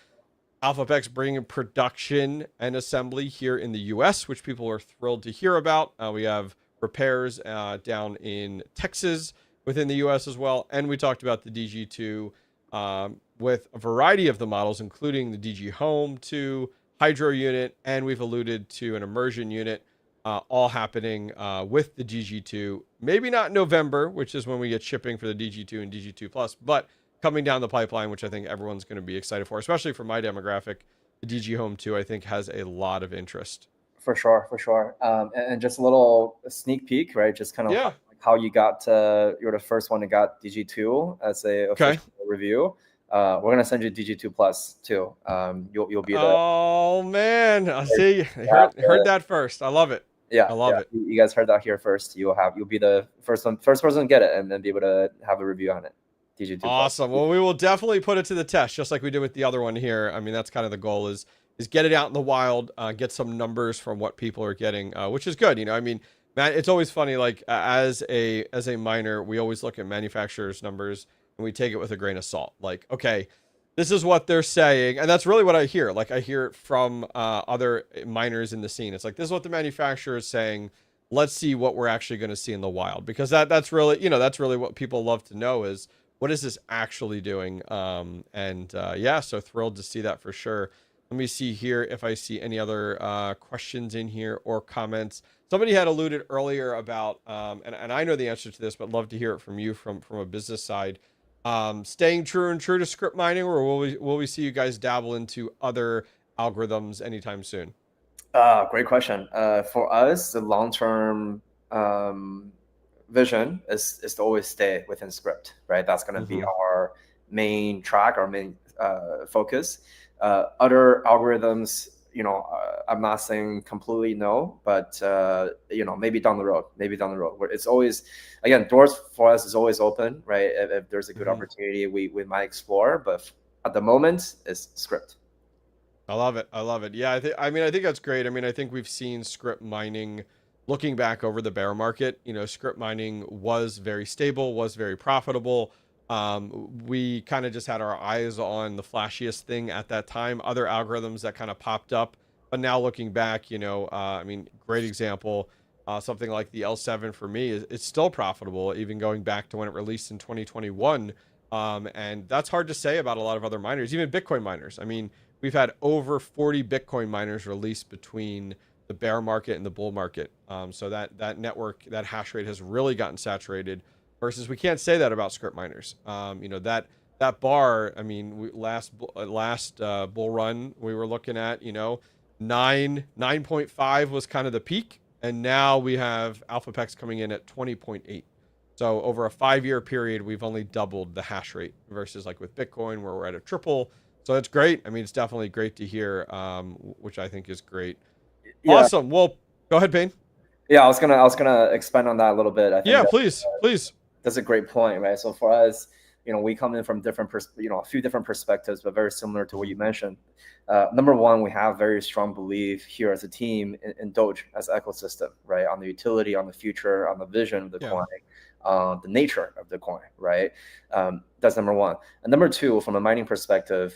Elphapex bringing production and assembly here in the US, which people are thrilled to hear about. We have repairs down in Texas within the US as well. And we talked about the DG2 with a variety of the models, including the DG Home 2 Hydro unit, and we've alluded to an immersion unit, all happening with the DG2. Maybe not November, which is when we get shipping for the DG2 and DG2 Plus, but coming down the pipeline, which I think everyone's going to be excited for, especially for my demographic. The DG Home 2, I think, has a lot of interest. For sure. And just a little sneak peek, right? Just kind of how you got you're the first one that got DG2 as a official review. We're gonna send you DG2 Plus too. You'll be the. Oh man, I see. Heard that first. I love it. Yeah, I love it. You guys heard that here first. You'll be the first person to get it, and then be able to have a review on it. DG2 awesome. Plus. Well, we will definitely put it to the test, just like we did with the other one here. I mean, that's kind of the goal is get it out in the wild, get some numbers from what people are getting, which is good. I mean, man, it's always funny. Like as a miner, we always look at manufacturers' numbers and we take it with a grain of salt. Like, okay, this is what they're saying, and that's really what I hear. Like I hear it from other miners in the scene. It's like, this is what the manufacturer is saying. Let's see what we're actually going to see in the wild, because that's really that's really what people love to know is, what is this actually doing? Yeah, so thrilled to see that for sure. Let me see here if I see any other questions in here or comments. Somebody had alluded earlier about, and I know the answer to this, but love to hear it from you from a business side. Staying true to script mining, or will we see you guys dabble into other algorithms anytime soon? Great question. For us, the long-term vision is to always stay within Scrypt, right? That's going to be our main track, our main focus. Other algorithms, I'm not saying completely no, but maybe down the road. Where it's always, again, doors for us is always open, right? If there's a good opportunity, we might explore, but at the moment, it's Scrypt. I love it. Yeah, I think that's great. I mean, I think we've seen script mining, looking back over the bear market, script mining was very stable, was very profitable. We kind of just had our eyes on the flashiest thing at that time, other algorithms that kind of popped up. But now looking back, I mean, great example, something like the L7 for me, it's still profitable, even going back to when it released in 2021. And that's hard to say about a lot of other miners, even Bitcoin miners. I mean, we've had over 40 Bitcoin miners released between the bear market and the bull market. So that network, that hash rate has really gotten saturated, versus we can't say that about script miners. That bar, I mean, last bull run, we were looking at, 9.5 was kind of the peak. And now we have Elphapex coming in at 20.8. So over a 5-year period, we've only doubled the hash rate, versus like with Bitcoin, where we're at a triple. So that's great. I mean, it's definitely great to hear, which I think is great. Yeah. Awesome. Well, go ahead, Payne. Yeah, I was gonna expand on that a little bit. I think please. That's a great point, right? So for us, we come in from different, a few different perspectives, but very similar to what you mentioned. Number one, we have very strong belief here as a team in Doge as an ecosystem, right? On the utility, on the future, on the vision of the coin, the nature of the coin, right? That's number one. And number two, from a mining perspective,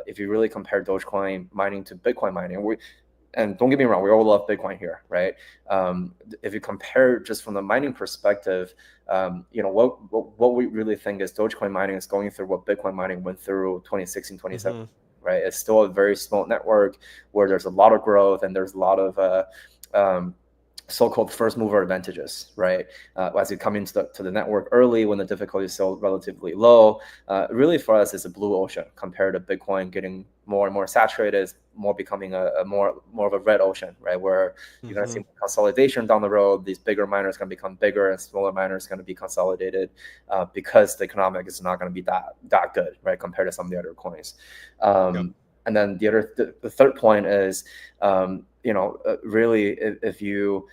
if you really compare Dogecoin mining to Bitcoin mining, and don't get me wrong, we all love Bitcoin here, right? If you compare just from the mining perspective, what we really think is Dogecoin mining is going through what Bitcoin mining went through 2016, 2017, right? It's still a very small network where there's a lot of growth and there's a lot of so-called first mover advantages, right? As you come into the network early when the difficulty is still relatively low, really for us it's a blue ocean compared to Bitcoin getting more and more saturated, more becoming a more of a red ocean, right? Where you're going to see consolidation down the road. These bigger miners going to become bigger and smaller miners going to be consolidated because the economic is not going to be that good, right? Compared to some of the other coins. And then the third point is, really, if you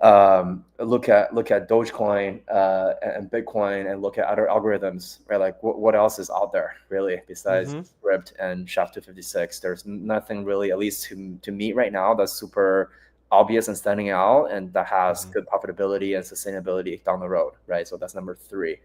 look at Dogecoin and Bitcoin and look at other algorithms, right? Like what else is out there really besides Scrypt and SHA-256? There's nothing really, at least to me right now, that's super obvious and standing out and that has good profitability and sustainability down the road, right? So that's number three.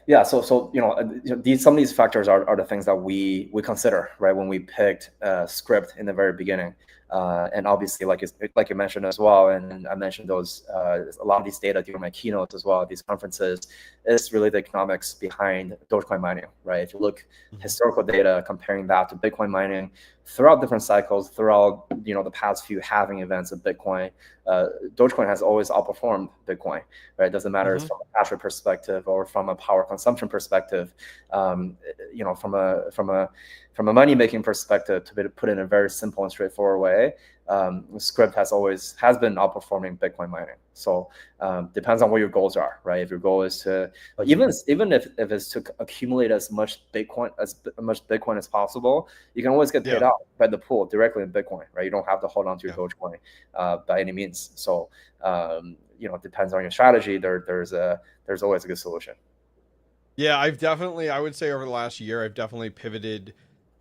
Yeah, so some of these factors are the things that we consider, right, when we picked Scrypt in the very beginning, and obviously, like you mentioned as well, and I mentioned those a lot of these data during my keynotes as well at these conferences is really the economics behind Dogecoin mining, right? If you look historical data comparing that to Bitcoin mining throughout different cycles, throughout the past few halving events of Bitcoin, Dogecoin has always outperformed Bitcoin, right? It doesn't matter from a hash rate perspective or from a power consumption perspective, from a money making perspective, to put it in a very simple and straightforward way, Scrypt has been outperforming Bitcoin mining. So depends on what your goals are, right? If your goal is to even if it's to accumulate as much Bitcoin as possible, you can always get paid out by the pool directly in Bitcoin, right? You don't have to hold on to your Dogecoin by any means. So it depends on your strategy. There's always a good solution. Yeah, I would say over the last year, I've definitely pivoted.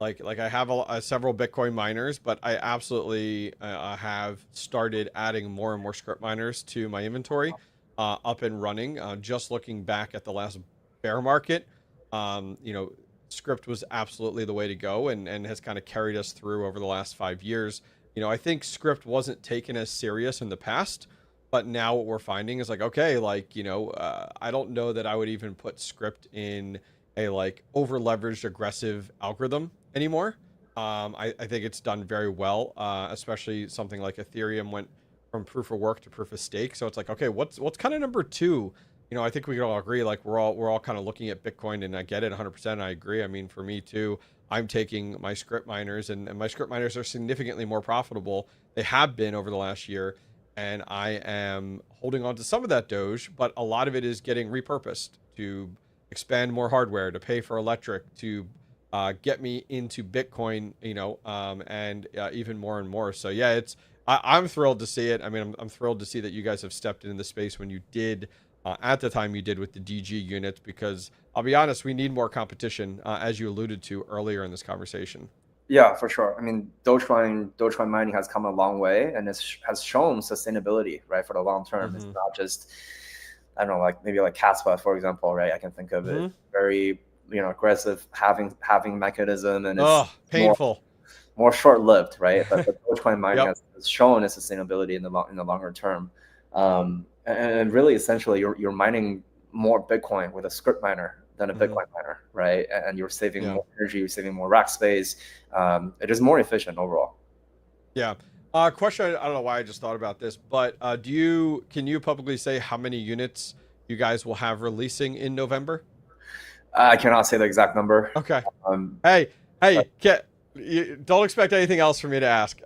Like I have several Bitcoin miners, but I absolutely have started adding more and more Scrypt miners to my inventory, up and running. Just looking back at the last bear market, Scrypt was absolutely the way to go and has kind of carried us through over the last 5 years. I think Scrypt wasn't taken as serious in the past, but now what we're finding is like, okay, I don't know that I would even put Scrypt in a over leveraged aggressive algorithm anymore. I think it's done very well, especially something like Ethereum went from proof of work to proof of stake. So it's like, okay, what's kind of number two? I think we can all agree, like we're all kind of looking at Bitcoin, and I get it 100%. I agree. I mean, for me too, I'm taking my Scrypt miners and my Scrypt miners are significantly more profitable. They have been over the last year, and I am holding on to some of that Doge, but a lot of it is getting repurposed to expand more hardware, to pay for electric, to get me into Bitcoin, and even more and more. So yeah, I'm thrilled to see it. I mean, I'm thrilled to see that you guys have stepped into the space when you did, at the time you did with the DG units, because I'll be honest, we need more competition, as you alluded to earlier in this conversation. Yeah, for sure. I mean, Dogecoin mining has come a long way, and it has shown sustainability, right, for the long term. It's not just, I don't know, maybe like Caspa, for example, right? I can think of it very, aggressive having mechanism, and it's painful, more short-lived, right? But the Dogecoin mining has shown its sustainability in the longer term, and really, essentially, you're mining more Bitcoin with a Scrypt miner than a Bitcoin miner, right? And you're saving more energy, you're saving more rack space. It is more efficient overall. Yeah. Question, I don't know why I just thought about this, but can you publicly say how many units you guys will have releasing in November? I cannot say the exact number. Okay. Hey, don't expect anything else from me to ask,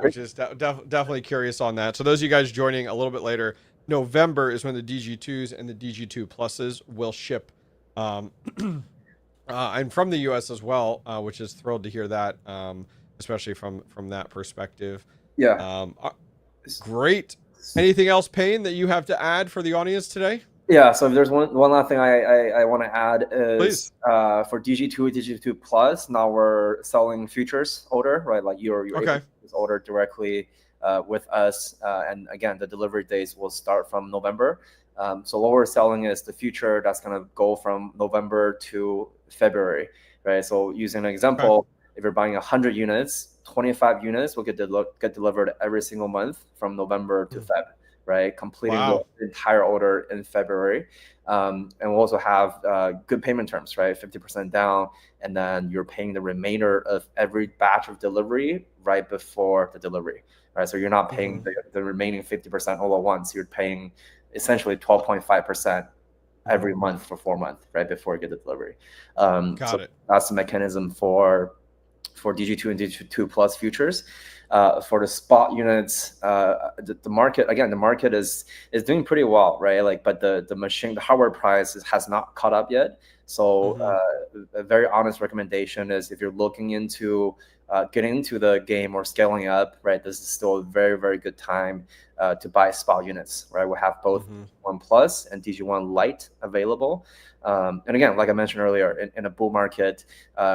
which is definitely curious on that. So those of you guys joining a little bit later, November is when the DG2s and the DG2 pluses will ship. And from the US as well, which is thrilled to hear that, especially from that perspective. Yeah. Great. Anything else, Payne, that you have to add for the audience today? Yeah, so if there's one last thing I want to add Please. is for DG2, DG2 Plus, now we're selling futures order, right? Like you're able Okay. to order directly with us, and again, the delivery days will start from November. So what we're selling is the future that's going to go from November to February, right? So using an example, if you're buying 100 units, 25 units will get delivered every single month from November to Feb, right? Completing Wow. the entire order in February. And we'll also have good payment terms, right? 50% down, and then you're paying the remainder of every batch of delivery right before the delivery, right? So you're not paying the remaining 50% all at once. You're paying essentially 12.5% every month for 4 months, right before you get the delivery. Got it. That's the mechanism for DG2 and DG2 Plus futures. For the spot units, the market, again, the market is doing pretty well, right? Like, but the hardware price has not caught up yet. So a very honest recommendation is if you're looking into getting into the game or scaling up, right? This is still a very, very good time to buy spot units, right? We have both DG1 Plus and DG1 Lite available. And again, like I mentioned earlier, in a bull market,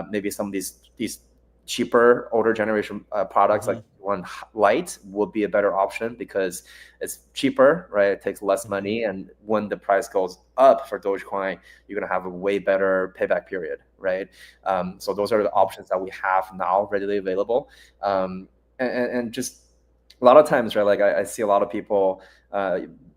maybe some of these cheaper older generation products like one Lite would be a better option because it's cheaper, right? It takes less money, and when the price goes up for Dogecoin, you're gonna have a way better payback period, right? So those are the options that we have now readily available, and just a lot of times, right? Like I see a lot of people.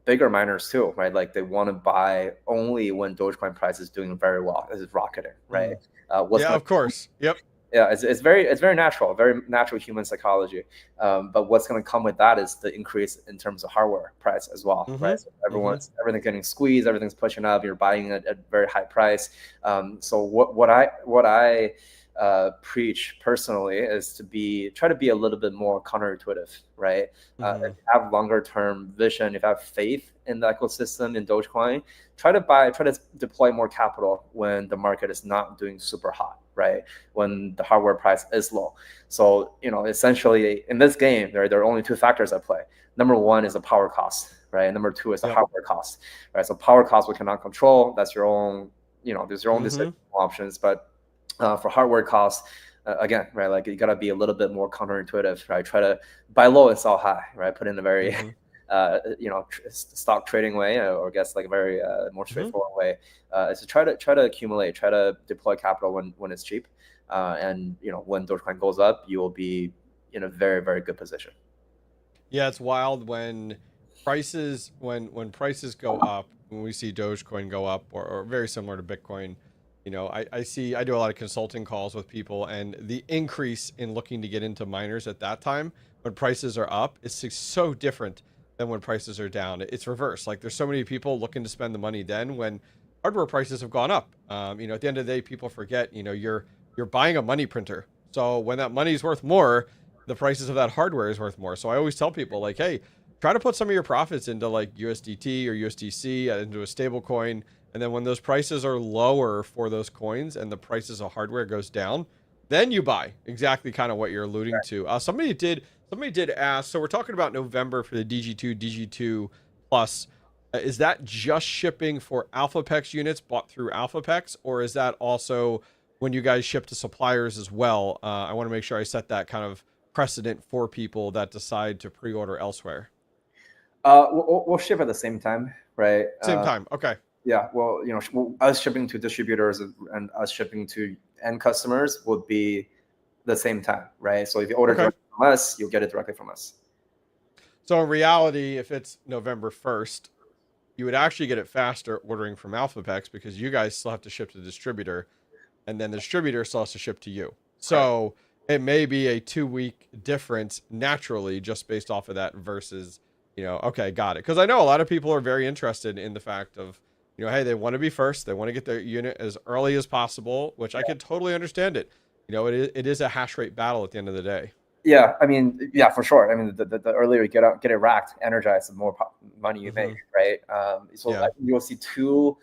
Bigger miners too, right? Like they want to buy only when Dogecoin price is doing very well, is rocketing, right? Yeah, of course. Yep. Yeah, it's very natural, very natural human psychology. But what's going to come with that is the increase in terms of hardware price as well, right? So everything's getting squeezed, everything's pushing up. You're buying at a very high price. So what I preach personally is to try to be a little bit more counterintuitive, right? If you have longer term vision, if you have faith in the ecosystem in Dogecoin, try to deploy more capital when the market is not doing super hot, right? When the hardware price is low. So, essentially in this game, there are only two factors at play. Number one is the power cost, right? And number two is the hardware cost, right? So power cost we cannot control. That's your own, there's your own decision options. But for hardware costs, again, right, like you gotta be a little bit more counterintuitive, right? Try to buy low and sell high, right? Put in a very stock trading way, or I guess like a very more straightforward way, is to try to accumulate, try to deploy capital when it's cheap, and when Dogecoin goes up, you will be in a very, very good position. Yeah, it's wild when prices go up, when we see Dogecoin go up, or very similar to Bitcoin. I do a lot of consulting calls with people, and the increase in looking to get into miners at that time when prices are up is so different than when prices are down. It's reverse. Like there's so many people looking to spend the money then when hardware prices have gone up. At the end of the day, people forget, you're buying a money printer. So when that money is worth more, the prices of that hardware is worth more. So I always tell people like, hey, try to put some of your profits into like USDT or USDC, into a stable coin. And then when those prices are lower for those coins and the prices of hardware goes down, then you buy. Exactly kind of what you're alluding to. Somebody did ask, so we're talking about November for the DG2 Plus. Is that just shipping for Elphapex units bought through Elphapex, or is that also when you guys ship to suppliers as well? I want to make sure I set that kind of precedent for people that decide to pre-order elsewhere. We'll ship at the same time, right? Same time. Okay. Yeah, well, us shipping to distributors and us shipping to end customers would be the same time, right? So if you order directly from us, you'll get it directly from us. So in reality, if it's November 1st, you would actually get it faster ordering from Elphapex because you guys still have to ship to the distributor, and then the distributor still has to ship to you. So it may be a 2-week difference naturally just based off of that versus, okay, got it. Because I know a lot of people are very interested in the fact of, hey, they want to be first. They want to get their unit as early as possible, which I can totally understand it. It is a hash rate battle at the end of the day. Yeah, I mean, yeah, for sure. I mean, the earlier you get it racked, energized, the more money you make, right? So you'll see two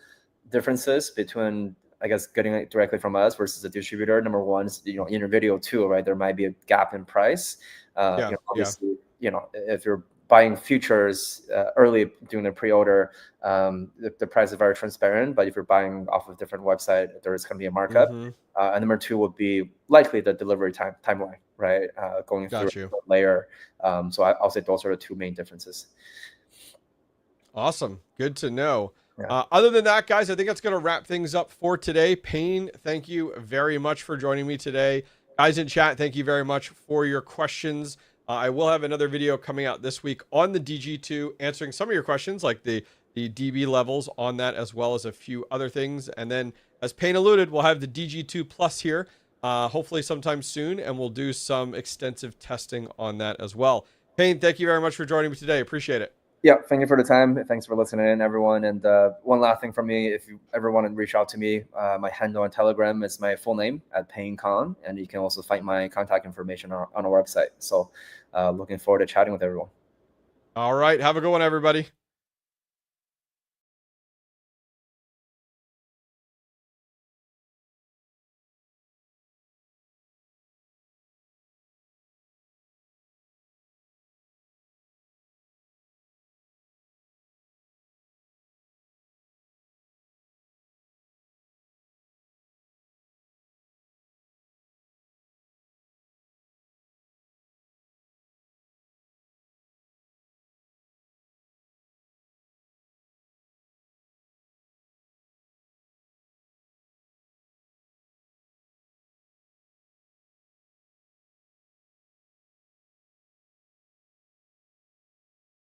differences between, I guess, getting it directly from us versus a distributor. Number one is, in your video too, right? There might be a gap in price. Obviously, if you're buying futures early doing the pre-order, the price is very transparent. But if you're buying off of a different website, there is going to be a markup. And number two would be likely the delivery timeline, right? Going through a layer. So I'll say those are the two main differences. Awesome. Good to know. Yeah. Other than that, guys, I think that's going to wrap things up for today. Payne, thank you very much for joining me today. Guys in chat, thank you very much for your questions. I will have another video coming out this week on the DG2 answering some of your questions, like the DB levels on that, as well as a few other things. And then, as Payne alluded, we'll have the DG2 Plus here, hopefully sometime soon, and we'll do some extensive testing on that as well. Payne, thank you very much for joining me today. Appreciate it. Yeah, thank you for the time. Thanks for listening in, everyone. And one last thing from me, if you ever want to reach out to me, my handle on Telegram is my full name @Payne Cong, and you can also find my contact information on our website. So looking forward to chatting with everyone. All right. Have a good one, everybody.